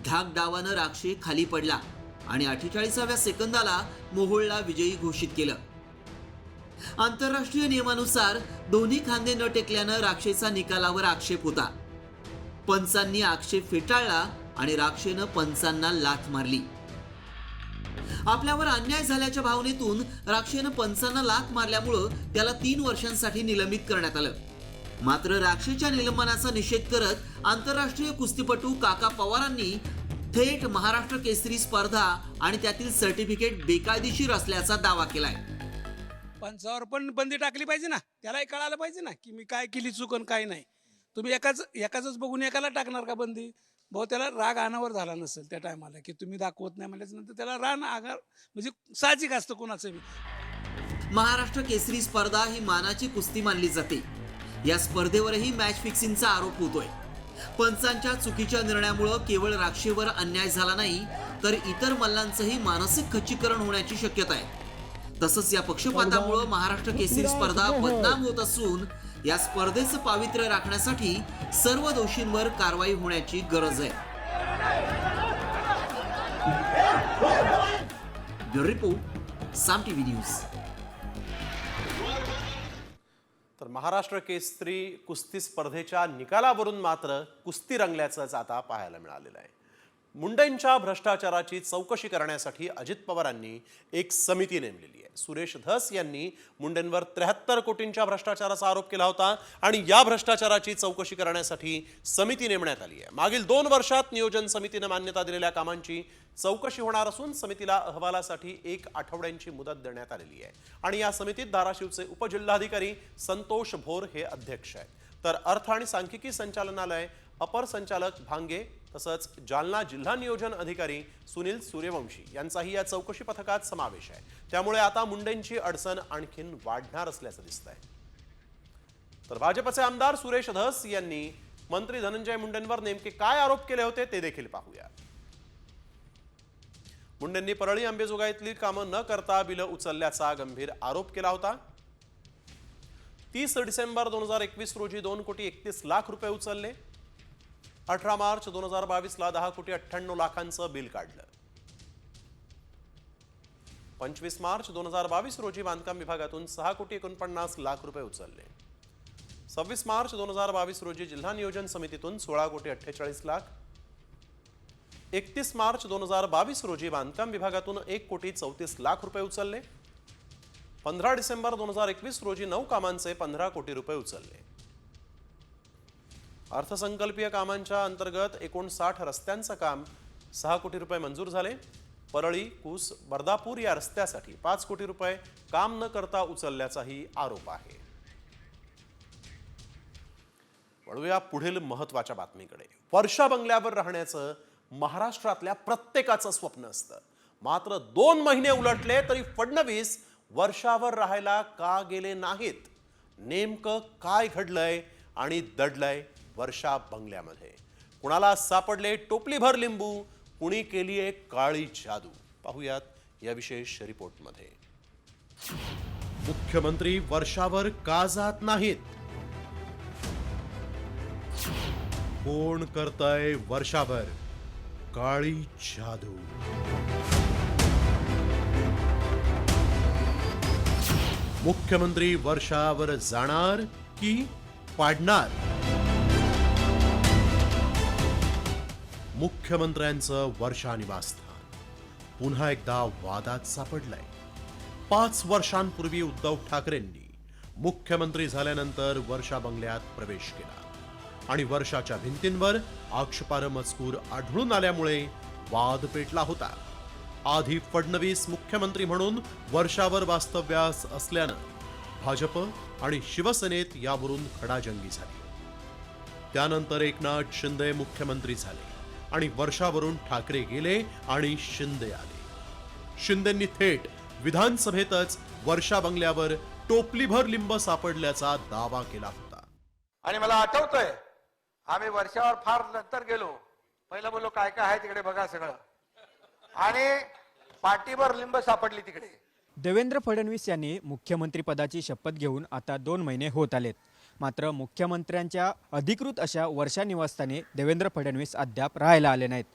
ढाक डावानं राक्षे खाली पडला आणि 48व्या सेकंदाला मोहोळला विजयी घोषित केलं. आंतरराष्ट्रीय नियमानुसार दोन्ही खांदे न टेकल्यानं राक्षेचा निकालावर आक्षेप होता. पंचांनी आक्षेप फेटाळला आणि राक्षेनं पंचांना लाथ मारली. आपल्यावर अन्याय झाल्याच्या भावनेतून राक्षेनं पंचांना लाथ मारल्यामुळं त्याला 3 वर्षांसाठी निलंबित करण्यात आलं. मात्र राक्षेच्या निलंबनाचा निषेध करत आंतरराष्ट्रीय कुस्तीपटू काका पवारांनी थेट महाराष्ट्र केसरी स्पर्धा आणि त्यातील सर्टिफिकेट बेकायदेशीर असल्याचा दावा केलाय. पंचावर पण बंदी टाकली पाहिजे ना, त्यालाही कळायला पाहिजे ना की मी काय केली चूक आणि काय नाही. तुम्ही एकाच बघून एकाला टाकणार का बंदी? भाऊ त्याला राग अनावर झाला नसेल त्या टायमाला की तुम्ही दाखवत नाही म्हणल्याच्या नंतर त्याला राग आगार म्हणजे साहजिक असतं कोणाचं. महाराष्ट्र केसरी स्पर्धा ही मानाची कुस्ती मानली जाते. या स्पर्धेवरही मॅच फिक्सिंगचा आरोप होतोय. पंचांच्या चुकीच्या निर्णयामुळे केवळ राक्षेवर अन्याय झाला नाही तर इतर मल्लांचंही मानसिक खच्चीकरण होण्याची शक्यता आहे. तसंच या पक्षपातामुळे महाराष्ट्र केसरी स्पर्धा बदनाम होत असून या स्पर्धेचं पावित्र्य राखण्यासाठी सर्व दोषींवर कारवाई होण्याची गरज आहे. ब्युरो रिपोर्ट, साम टीव्ही न्यूज. तर महाराष्ट्र केसरी कुस्ती स्पर्धेच्या निकालावरून मात्र कुस्ती रंगल्याचंच आता पाहायला मिळालेलं आहे. मुंडेंच्या भ्रष्टाचाराची चौकशी करण्यासाठी अजित पवारांनी एक समिती नेमलेली आहे। सुरेश धस यांनी मुंडेंवर 73 कोटींच्या भ्रष्टाचाराचा आरोप केला होता आणि या भ्रष्टाचाराची चौकशी करण्यासाठी समिती नेमण्यात आली आहे। मागील 2 वर्षात नियोजन समितीने मान्यता दिलेल्या कामांची चौकशी होणार असून समितीला अहवालासाठी 1 आठवड्यांची मुदत देण्यात आलेली आहे आणि या समितीत धाराशिवचे उपजिल्हाधिकारी संतोष भोर हे अध्यक्ष आहेत, तर अर्थ आणि सांख्यिकी संचालनालय अपर संचालक भांगे तसंच जालना जिल्हा नियोजन अधिकारी सुनील सूर्यवंशी यांचाही या चौकशी पथकात समावेश आहे। त्यामुळे आता मुंडेंची अडचण आणखीन वाढणार असल्याचं दिसतंय। तर भाजपचे आमदार सुरेश धस यांनी मंत्री धनंजय मुंडेंवर नेमके काय आरोप केले होते ते देखील पाहूया। मुंडेंनी परळी अंबेजोगाईतली कामं न करता बिलं उचलल्याचा गंभीर आरोप केला होता। 30 डिसेंबर 2021 रोजी 2 कोटी 31 लाख रुपये उचलले। 18 मार्च 2022 ला 10 कोटी 98 लाखांचं बिल काढलं। 25 मार्च 2022 रोजी बांधकाम विभागातून 6 कोटी 49 लाख रुपये उचलले। 26 मार्च 2022 रोजी जिल्हा नियोजन समितीतून 16 कोटी 48 लाख। 31 मार्च 2022 रोजी बांधकाम विभागातून 1 कोटी 34 लाख रुपये उचलले। 15 डिसेंबर 2021 रोजी 9 कामांचे 15 कोटी रुपये उचलले। अर्थसंकल्पीय कामांच्या अंतर्गत 59 रस्त्यांचं काम 6 कोटी रुपये मंजूर झाले। परळी कुस बर्दापूर या रस्त्यासाठी 5 कोटी रुपये काम न करता उचलल्याचाही आरोप आहे। वळूया पुढील महत्त्वाच्या बातमीकडे। वर्षा बंगल्यावर राहण्याचं महाराष्ट्रातल्या प्रत्येकाचं स्वप्न असतं, मात्र 2 महिने उलटले तरी फडणवीस वर्षावर राहायला का गेले नाहीत? नेमकं काय घडलंय आणि दडलंय वर्षा बंगल्यामध्ये? कुणाला सापडले टोपलीभर लिंबू, कुणी केलीये काळी जादू? पाहूयात या विशेष रिपोर्टमध्ये। मुख्यमंत्री वर्षावर का जात नाहीत? कोण करतंय वर्षावर काळी जादू? मुख्यमंत्री वर्षावर जाणार की पाडणार? मुख्यमंत्र्यांचं वर्षा निवासस्थान पुन्हा एकदा वादात सापडलंय। 5 वर्षांपूर्वी उद्धव ठाकरेंनी मुख्यमंत्री झाल्यानंतर वर्षा बंगल्यात प्रवेश केला आणि वर्षाच्या भिंतींवर आक्षेपार्ह मजकूर आढळून आल्यामुळे वाद पेटला होता। आधी फडणवीस मुख्यमंत्री म्हणून वर्षावर वास्तव्यास असल्यानं भाजप आणि शिवसेनेत यावरून खडाजंगी झाली। त्यानंतर एकनाथ शिंदे मुख्यमंत्री झाले आणि वर्षावरून ठाकरे गेले आणि शिंदे आले। शिंदेंनी थेट विधानसभेतच वर्षा बंगल्यावर टोपलीभर लिंब सापडल्याचा दावा केला होता। आणि मला आठवतंय आम्ही वर्षावर फार नंतर गेलो, पहिलं बोललो काय काय आहे तिकडे बघा सगळं, आणि पाठीभर लिंब सापडली तिकडे। देवेंद्र फडणवीस यांनी मुख्यमंत्री पदाची शपथ घेऊन आता 2 महिने होत आलेत, मात्र मुख्यमंत्र्यांच्या अधिकृत अशा वर्षा निवासस्थानी देवेंद्र फडणवीस अद्याप राहायला आले नाहीत।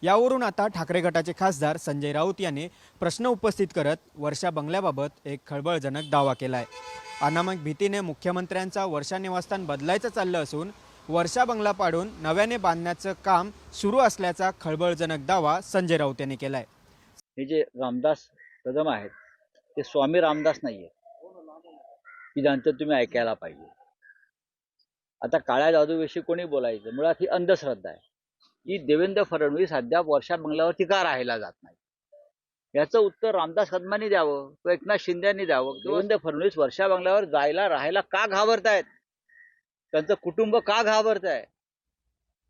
यावरून आता ठाकरे गटाचे खासदार संजय राऊत यांनी प्रश्न उपस्थित करत वर्षा बंगल्याबाबत एक खळबळजनक दावा केला आहे। अनामक भीतीने मुख्यमंत्र्यांचा वर्षा निवासस्थान बदलायचं चाललं असून वर्षा बंगला पाडून नव्याने बांधण्याचं काम सुरू असल्याचा खळबळजनक दावा संजय राऊत यांनी केला आहे। हे जे रामदास कदम आहेत ते स्वामी रामदास नाहीये की ज्यांचं तुम्ही ऐकायला पाहिजे। आता काळ्या जादूविषयी कोणी बोलायचं? मुळात ही अंधश्रद्धा आहे की देवेंद्र फडणवीस अद्याप वर्षा बंगल्यावरती का राहायला जात नाही, याचं उत्तर रामदास कदमांनी द्यावं, तो एकनाथ शिंदेंनी द्यावं। देवेंद्र फडणवीस वर्षा बंगल्यावर जायला राहायला का घाबरतायत? त्यांचं कुटुंब का घाबरताय?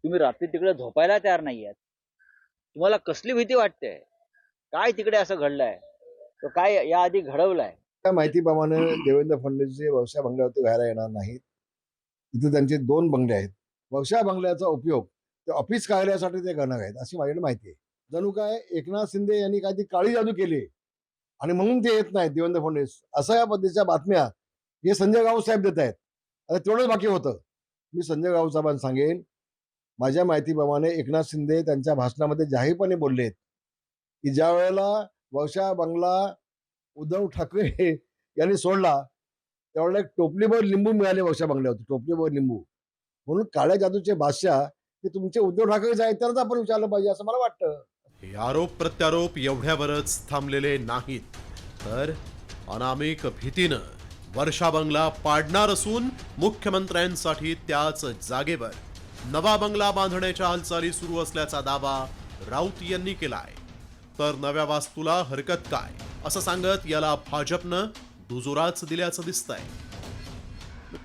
तुम्ही रात्री तिकडे झोपायला तयार नाही आहेत, तुम्हाला कसली भीती वाटते? काय तिकडे असं घडलंय? तो काय याआधी घडवलंय? त्या माहितीप्रमाणे देवेंद्र फडणवीस वर्षा बंगल्यावरती राहायला येणार नाहीत। तिथे त्यांचे 2 बंगले आहेत। वर्षा बंगल्याचा उपयोग ते ऑफिस कार्यालयासाठी ते करणार आहेत अशी माझ्याकडे माहिती आहे। जणू काय एकनाथ शिंदे यांनी काही काळी जादू केली आणि म्हणून ते येत नाहीत देवेंद्र फडणवीस, अशा या पद्धतीच्या बातम्या हे संजय राऊत साहेब देत आहेत। आता तेवढंच बाकी होतं। मी संजय राऊत साहेबांना सांगेन, माझ्या माहितीप्रमाणे एकनाथ शिंदे त्यांच्या भाषणामध्ये जाहीरपणे बोललेत की ज्या वेळेला वर्षा बंगला उद्धव ठाकरे यांनी सोडला त्यावेळेला एक टोपलीभर लिंबू मिळाले वर्षा बंगल्यावरती, टोपलीभर लिंबू, म्हणून काळ्या जादूचे बादशाह की तुमचे उद्धव ठाकरे आहेत तरच आपण विचारलं पाहिजे असं मला वाटतं. हे आरोप प्रत्यारोप एवढ्यावरच थांबलेले नाहीत, तर अनामिक भीतीनं वर्षा बंगला पाडणार असून मुख्यमंत्र्यांसाठी त्याच जागेवर नवा बंगला बांधण्याच्या हालचाली सुरू असल्याचा दावा राऊत यांनी केलाय. तर नव्या वास्तूला हरकत काय असं सांगत याला भाजपनं दुजोराच दिल्याचं दिसतंय.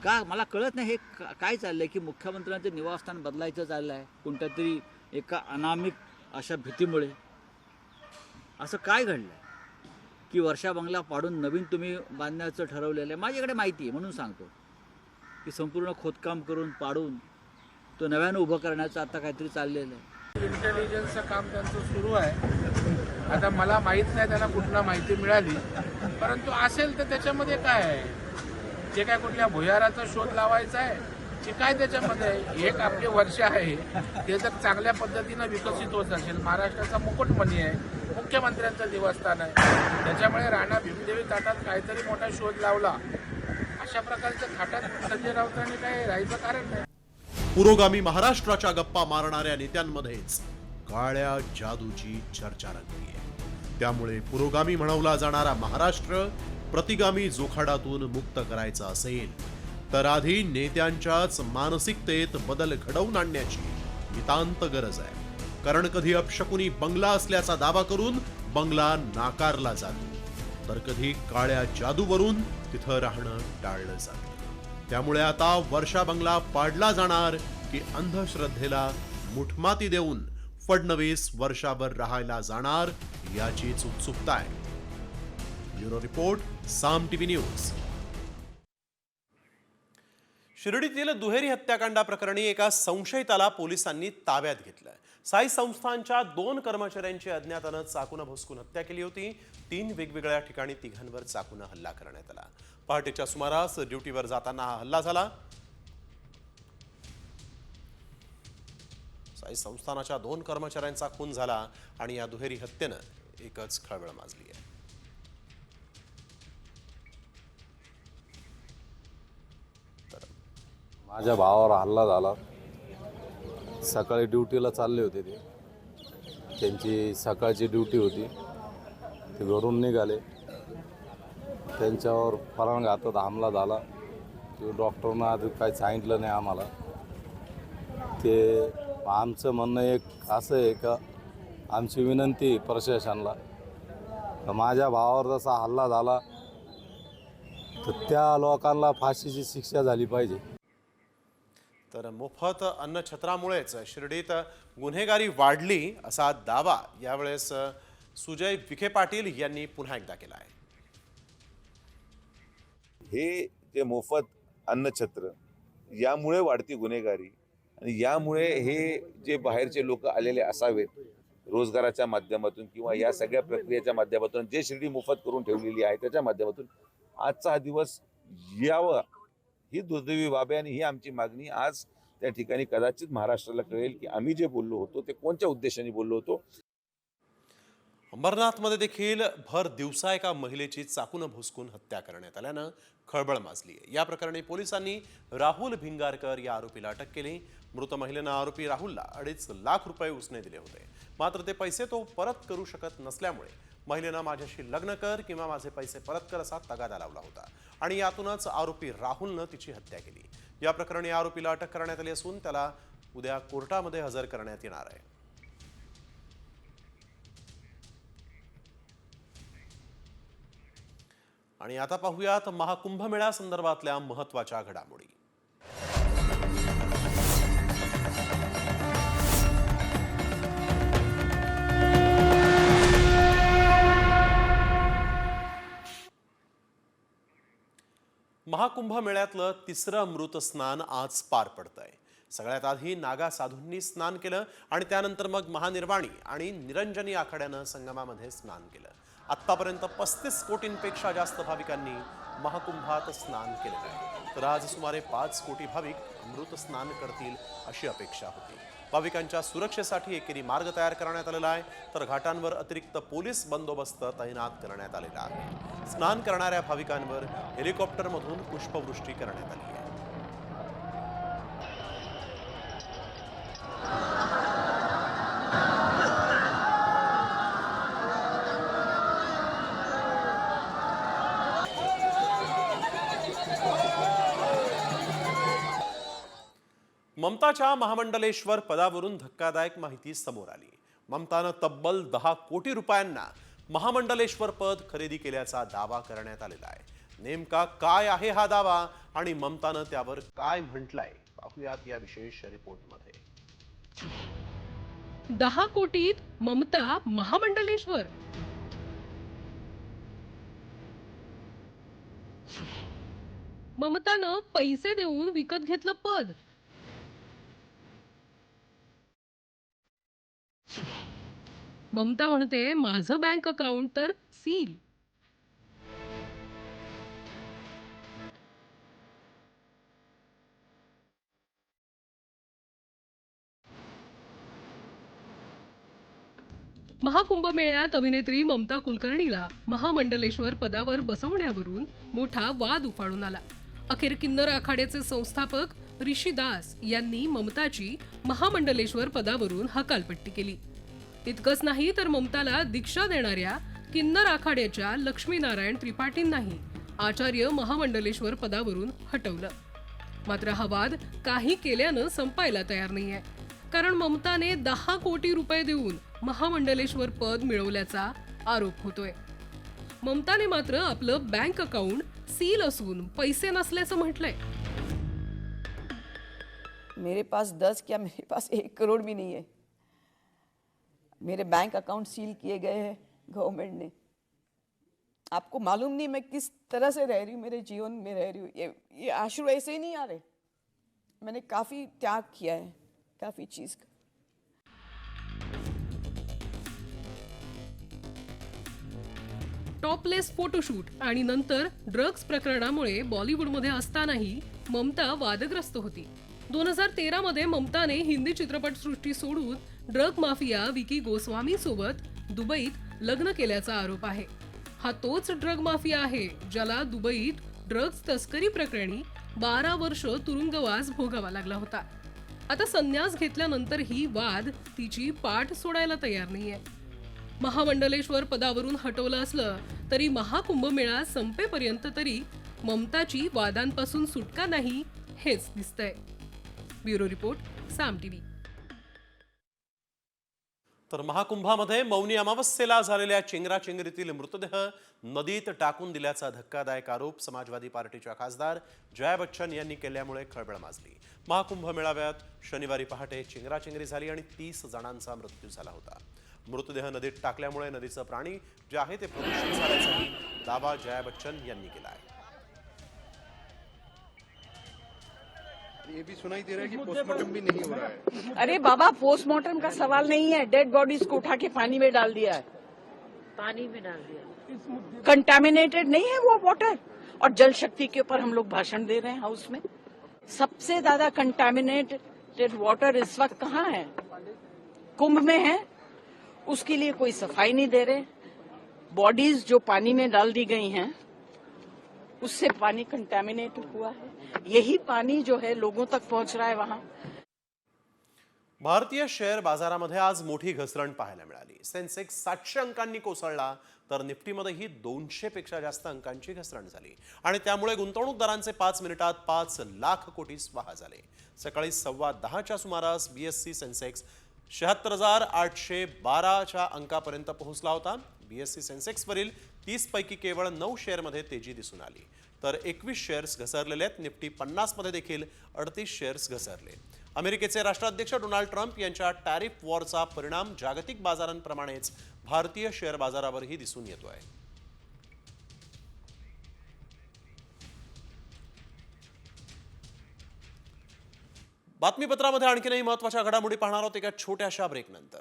का मला कळत नाही हे काय चाललंय की मुख्यमंत्र्यांचं निवासस्थान बदलायचं चाललंय कोणत्या तरी एका अनामिक अशा भीतीमुळे. असं काय घडलंय की वर्षा बंगला पाडून नवीन तुम्ही बांधण्याचं ठरवलेलं आहे? माझ्याकडे माहिती आहे म्हणून सांगतो की संपूर्ण खोदकाम करून पाडून तो नव्यानं उभं करण्याचं आता काहीतरी चाललेलं आहे. इंटेलिजन्सचं काम त्यांचं सुरू आहे. आता मला माहीत नाही त्यांना कुठला माहिती मिळाली, परंतु असेल तर त्याच्यामध्ये काय आहे? जे काय कुठल्या भुयाराचा शोध लावायचा आहे की काय त्याच्यामध्ये? एक आपली वर्ष आहे ते जर चांगल्या पद्धतीनं विकसित होत असेल, महाराष्ट्राचा मुकुटमणी आहे, मुख्यमंत्र्यांचं निवासस्थान आहे, त्याच्यामुळे राणा भीमदेवी थाटात काहीतरी मोठा शोध लावला अशा प्रकारच्या थाटात संजय राऊतांनी काय राहायचं कारण नाही. पुरोगामी महाराष्ट्राच्या गप्पा मारणाऱ्या नेत्यांमध्येच काळ्या जादूची चर्चा रंगली आहे. त्यामुळे पुरोगामी म्हणवला जाणारा महाराष्ट्र प्रतिगामी जोखाडातून मुक्त करायचा असेल तर आधी नेत्यांच्याच मानसिकतेत बदल घडवून आणण्याची नितांत गरज आहे. कारण कधी अपशकुनी बंगला असल्याचा दावा करून बंगला नाकारला जातो, तर कधी काळ्या जादूवरून तिथं राहणं टाळलं जातं. त्यामुळे आता वर्षा बंगला पाडला जाणार की अंधश्रद्धेला मुठमाती देऊन फडणवीस वर्षाभर राहायला जाणार याचीच उत्सुकता आहे. ब्युरो रिपोर्ट, साम टीव्ही न्यूज. शिर्डीतील दुहेरी हत्याकांडाप्रकरणी एका संशयिताला पोलिसांनी ताब्यात घेतलं. साई संस्थानच्या 2 कर्मचाऱ्यांची अज्ञातानं चाकूनं भोसकून हत्या केली होती. 3 वेगवेगळ्या ठिकाणी तिघांवर चाकूनं हल्ला करण्यात आला. पहाटेच्या सुमारास ड्युटीवर जाताना हा हल्ला झाला. साई संस्थानाच्या 2 कर्मचाऱ्यांचा खून झाला आणि या दुहेरी हत्येनं एकच खळबळ माजली आहे. माझ्या भावावर हल्ला झाला. सकाळी ड्युटीला चालले होते ते, त्यांची सकाळची ड्युटी होती, ते घरून निघाले, त्यांच्यावर प्राणघातक हमला झाला. ते डॉक्टरनं आधी काही सांगितलं नाही आम्हाला. ते आमचं म्हणणं एक असं आहे का आमची विनंती प्रशासनाला, तर माझ्या भावावर जसा हल्ला झाला तर त्या लोकांना फाशीची शिक्षा झाली पाहिजे. तर मोफत अन्नछत्रामुळेच शिर्डीत गुन्हेगारी वाढली असा दावा यावेळेस सुजय विखे पाटील यांनी पुन्हा एकदा केला आहे. हे जे मोफत अन्नछत्र यामुळे वाढती गुन्हेगारी आणि यामुळे हे जे बाहेरचे लोक आलेले असावेत रोजगाराच्या माध्यमातून किंवा या सगळ्या प्रक्रियेच्या माध्यमातून जे शिर्डी मोफत करून ठेवलेली आहे त्याच्या माध्यमातून आजचा हा दिवस यावं ही दुर्दैवी बाब आहे. आणि ही आमची मागणी आज त्या ठिकाणी कदाचित महाराष्ट्राला कळेल की आम्ही जे बोललो होतो ते कोणत्या उद्देशाने बोललो होतो. अंबरनाथमध्ये देखील भर दिवसा एका महिलेची चाकूनं भोसकून हत्या करण्यात आल्यानं खळबळ माजली आहे. या प्रकरणी पोलिसांनी राहुल भिंगारकर या आरोपीला अटक केली. मृत महिलेनं आरोपी राहुलला 2.5 लाख रुपये उसने दिले होते. मात्र ते पैसे तो परत करू शकत नसल्यामुळे महिलेनं माझ्याशी लग्न कर किंवा माझे पैसे परत कर असा तगादा लावला होता आणि यातूनच आरोपी राहुलनं तिची हत्या केली. या प्रकरणी आरोपीला अटक करण्यात आली असून त्याला उद्या कोर्टामध्ये हजर करण्यात येणार आहे. आणि आता पाहूयात महाकुंभमेळा संदर्भातल्या महत्त्वाच्या घडामोडी. महाकुंभ मेळ्यातलं 3रं अमृत स्नान आज पार पडतंय. सगळ्यात आधी नागा साधूंनी स्नान केलं आणि त्यानंतर मग महानिर्वाणी आणि निरंजनी आखाड्यानं संगमामध्ये स्नान केलं. आत्तापर्यंत 35 कोटींपेक्षा जास्त भाविकांनी महाकुंभात स्नान केलेलं आहे. तर आज सुमारे 5 कोटी भाविक अमृत स्नान करतील अशी अपेक्षा होती. भाविकांच्या सुरक्षेसाठी एकेरी मार्ग तयार करण्यात आलेला आहे, तर घाटांवर अतिरिक्त पोलीस बंदोबस्त तैनात करण्यात आलेला आहे. स्नान करणाऱ्या भाविकांवर हेलिकॉप्टरमधून पुष्पवृष्टी करण्यात आली आहे. ममताच्या महामंडलेश्वर पदावरून धक्कादायक माहिती समोर आली. ममतानं तब्बल 10 कोटी रुपयांना महामंडलेश्वर पद खरेदी केल्याचा दावा करण्यात आलेला आहे. नेमका काय आहे हा दावा आणि ममतानं त्यावर काय म्हटलंय पाहूयात या विशेष रिपोर्टमध्ये. 10 कोटीत ममता महामंडलेश्वर. ममतानं पैसे देऊन विकत घेतलं पद. ममता म्हणते माझं बँक अकाउंट तर सील. महाकुंभमेळ्यात अभिनेत्री ममता कुलकर्णीला महामंडलेश्वर पदावर बसवण्यावरून मोठा वाद उफाळून आला. अखेर किन्नर आखाड्याचे संस्थापक ऋषी दास यांनी ममताची महामंडलेश्वर पदावरून हकालपट्टी केली. इतकंच नाही तर ममताला दीक्षा देणाऱ्या किन्नर आखाड्याच्या लक्ष्मीनारायण त्रिपाठींनाही आचार्य महामंडलेश्वर पदावरून हटवलं. मात्र हा वाद काही केल्यानं संपायला तयार नाहीये, कारण ममताने 10 कोटी रुपये देऊन महामंडलेश्वर पद मिळवल्याचा आरोप होतोय. ममताने मात्र आपलं बँक अकाउंट सील असून पैसे नसल्याचं म्हटलंय. मेरे पास 10 क्या मेरे पास 1 करोड़ भी नहीं है. मेरे बैंक अकाउंट सील किए गए हैं गवर्नमेंट ने. आपको मालूम नहीं मैं किस तरह से रह रही हूँ, मेरे जीवन में रह रही हूँ. ये आंसू ऐसे ही नहीं आ रहे. मैंने काफ़ी त्याग किया है, काफ़ी चीज़ का. टॉपलेस फोटोशूट आणि नंतर ड्रग्ज प्रकरणामुळे बॉलिवूडमध्ये असतानाही ममता वादग्रस्त होती. 2013 मध्ये ममताने हिंदी चित्रपटसृष्टी सोडून ड्रग माफिया विकी गोस्वामी सोबत दुबईत लग्न केल्याचा आरोप आहे. हा तोच ड्रग माफिया आहे ज्याला दुबईत ड्रग्ज तस्करी प्रकरणी 12 वर्ष तुरुंगवास भोगावा लागला होता. आता संन्यास घेतल्यानंतरही वाद तिची पाठ सोडायला तयार नाहीये. महामंडलेश्वर पदावरून हटवलं असलं तरी महाकुंभमेळा संपेपर्यंत तरी ममताची वादांपासून सुटका नाही हेच दिसतंय. ब्युरो रिपोर्ट, साम टीव्ही. तर महाकुंभामध्ये मौनी अमावस्येला झालेल्या चेंगराचेंगरीतील मृतदेह नदीत टाकून दिल्याचा धक्कादायक आरोप समाजवादी पार्टीच्या खासदार जया बच्चन यांनी केल्यामुळे खळबळ माजली. महाकुंभ मेळाव्यात शनिवारी पहाटे चेंगराचेंगरी झाली आणि 30 जणांचा मृत्यू झाला होता. मृतदेह नदीत टाकल्यामुळे नदीचं प्राणी जे आहे ते प्रदूषित झाल्याचाही दावा जया बच्चन यांनी केला आहे. ये भी सुनाई दे रहा है कि पोस्टमार्टम भी नहीं हो रहा है. अरे बाबा, पोस्टमार्टम का सवाल नहीं है. डेड बॉडीज को उठा के पानी में डाल दिया है. पानी में डाल दिया. कंटामिनेटेड नहीं है वो वाटर. और जल शक्ति के ऊपर हम लोग भाषण दे रहे हैं हाउस में. सबसे ज्यादा कंटामिनेटेड वाटर इस वक्त कहाँ है? कुंभ में है. उसके लिए कोई सफाई नहीं दे रहे. बॉडीज जो पानी में डाल दी गई हैं उससे पानी कंटामिनेट हुआ है. यही पानी जो है लोगों तक पहुंच रहा है वहां. भारतीय शेअर बाजारामध्ये आज मोठी घसरण पाहायला मिळाली. सेन्सेक्स 700 अंकांनी कोसळला तर निफ्टीमध्येही 200 पेक्षा जास्त अंकांची घसरण झाली आणि त्यामुळे गुंतवणूकदारांचे 5 मिनिटात 5 लाख कोटी स्वाहा झाले. सकाळी 10:15च्या सुमारास बीएससी सेन्सेक्स 76,812च्या अंकापर्यंत पोहोचला होता. बीएससी सेन्सेक्सवरील 30 पैकी केवळ 9 शेअरमध्ये तेजी दिसून आली तर 21 शेअर्स घसरलेले आहेत. निफ्टी 50 मध्ये देखील 38 शेअर्स घसरले. अमेरिकेचे राष्ट्राध्यक्ष डोनाल्ड ट्रम्प यांच्या टॅरिफ वॉरचा परिणाम जागतिक बाजारांप्रमाणेच भारतीय शेअर बाजारावरही दिसून येतोय. बातमीपत्रामध्ये आणखीनही महत्त्वाच्या घडामोडी पाहणार आहोत एका छोट्याशा ब्रेकनंतर.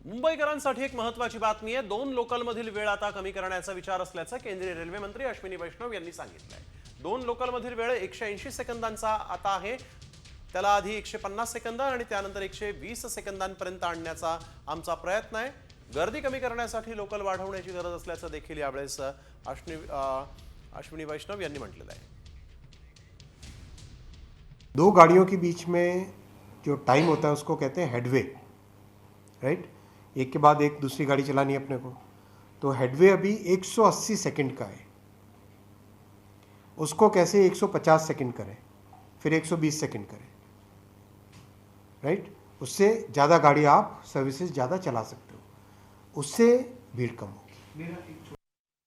मुंबईकरांसाठी एक महत्त्वाची बातमी आहे. 2 लोकलमधील वेळ आता कमी करण्याचा विचार असल्याचं केंद्रीय रेल्वे मंत्री अश्विनी वैष्णव यांनी सांगितलंय. 2 लोकलमधील वेळ 180 सेकंदांचा आता आहे. त्याला आधी 150 सेकंद आणि त्यानंतर 120 सेकंदांपर्यंत आणण्याचा आमचा प्रयत्न आहे. गर्दी कमी करण्यासाठी लोकल वाढवण्याची गरज असल्याचं देखील यावेळेस अश्विनी वैष्णव यांनी म्हटलेलं आहे. 2 गाड़ियों के बीच में जो टाइम होता है उसको कहते हैं हेडवे, राइट. एक के बाद एक दूसरी गाड़ी चलानी है अपने को, तो हेडवे अभी 180 सेकंड का है. उसको कैसे 150 सेकंड करें, फिर 120 सेकंड करें, राइट. उससे ज़्यादा गाड़ी आप सर्विसेज ज़्यादा चला सकते हो, उससे भीड़ कम होगी.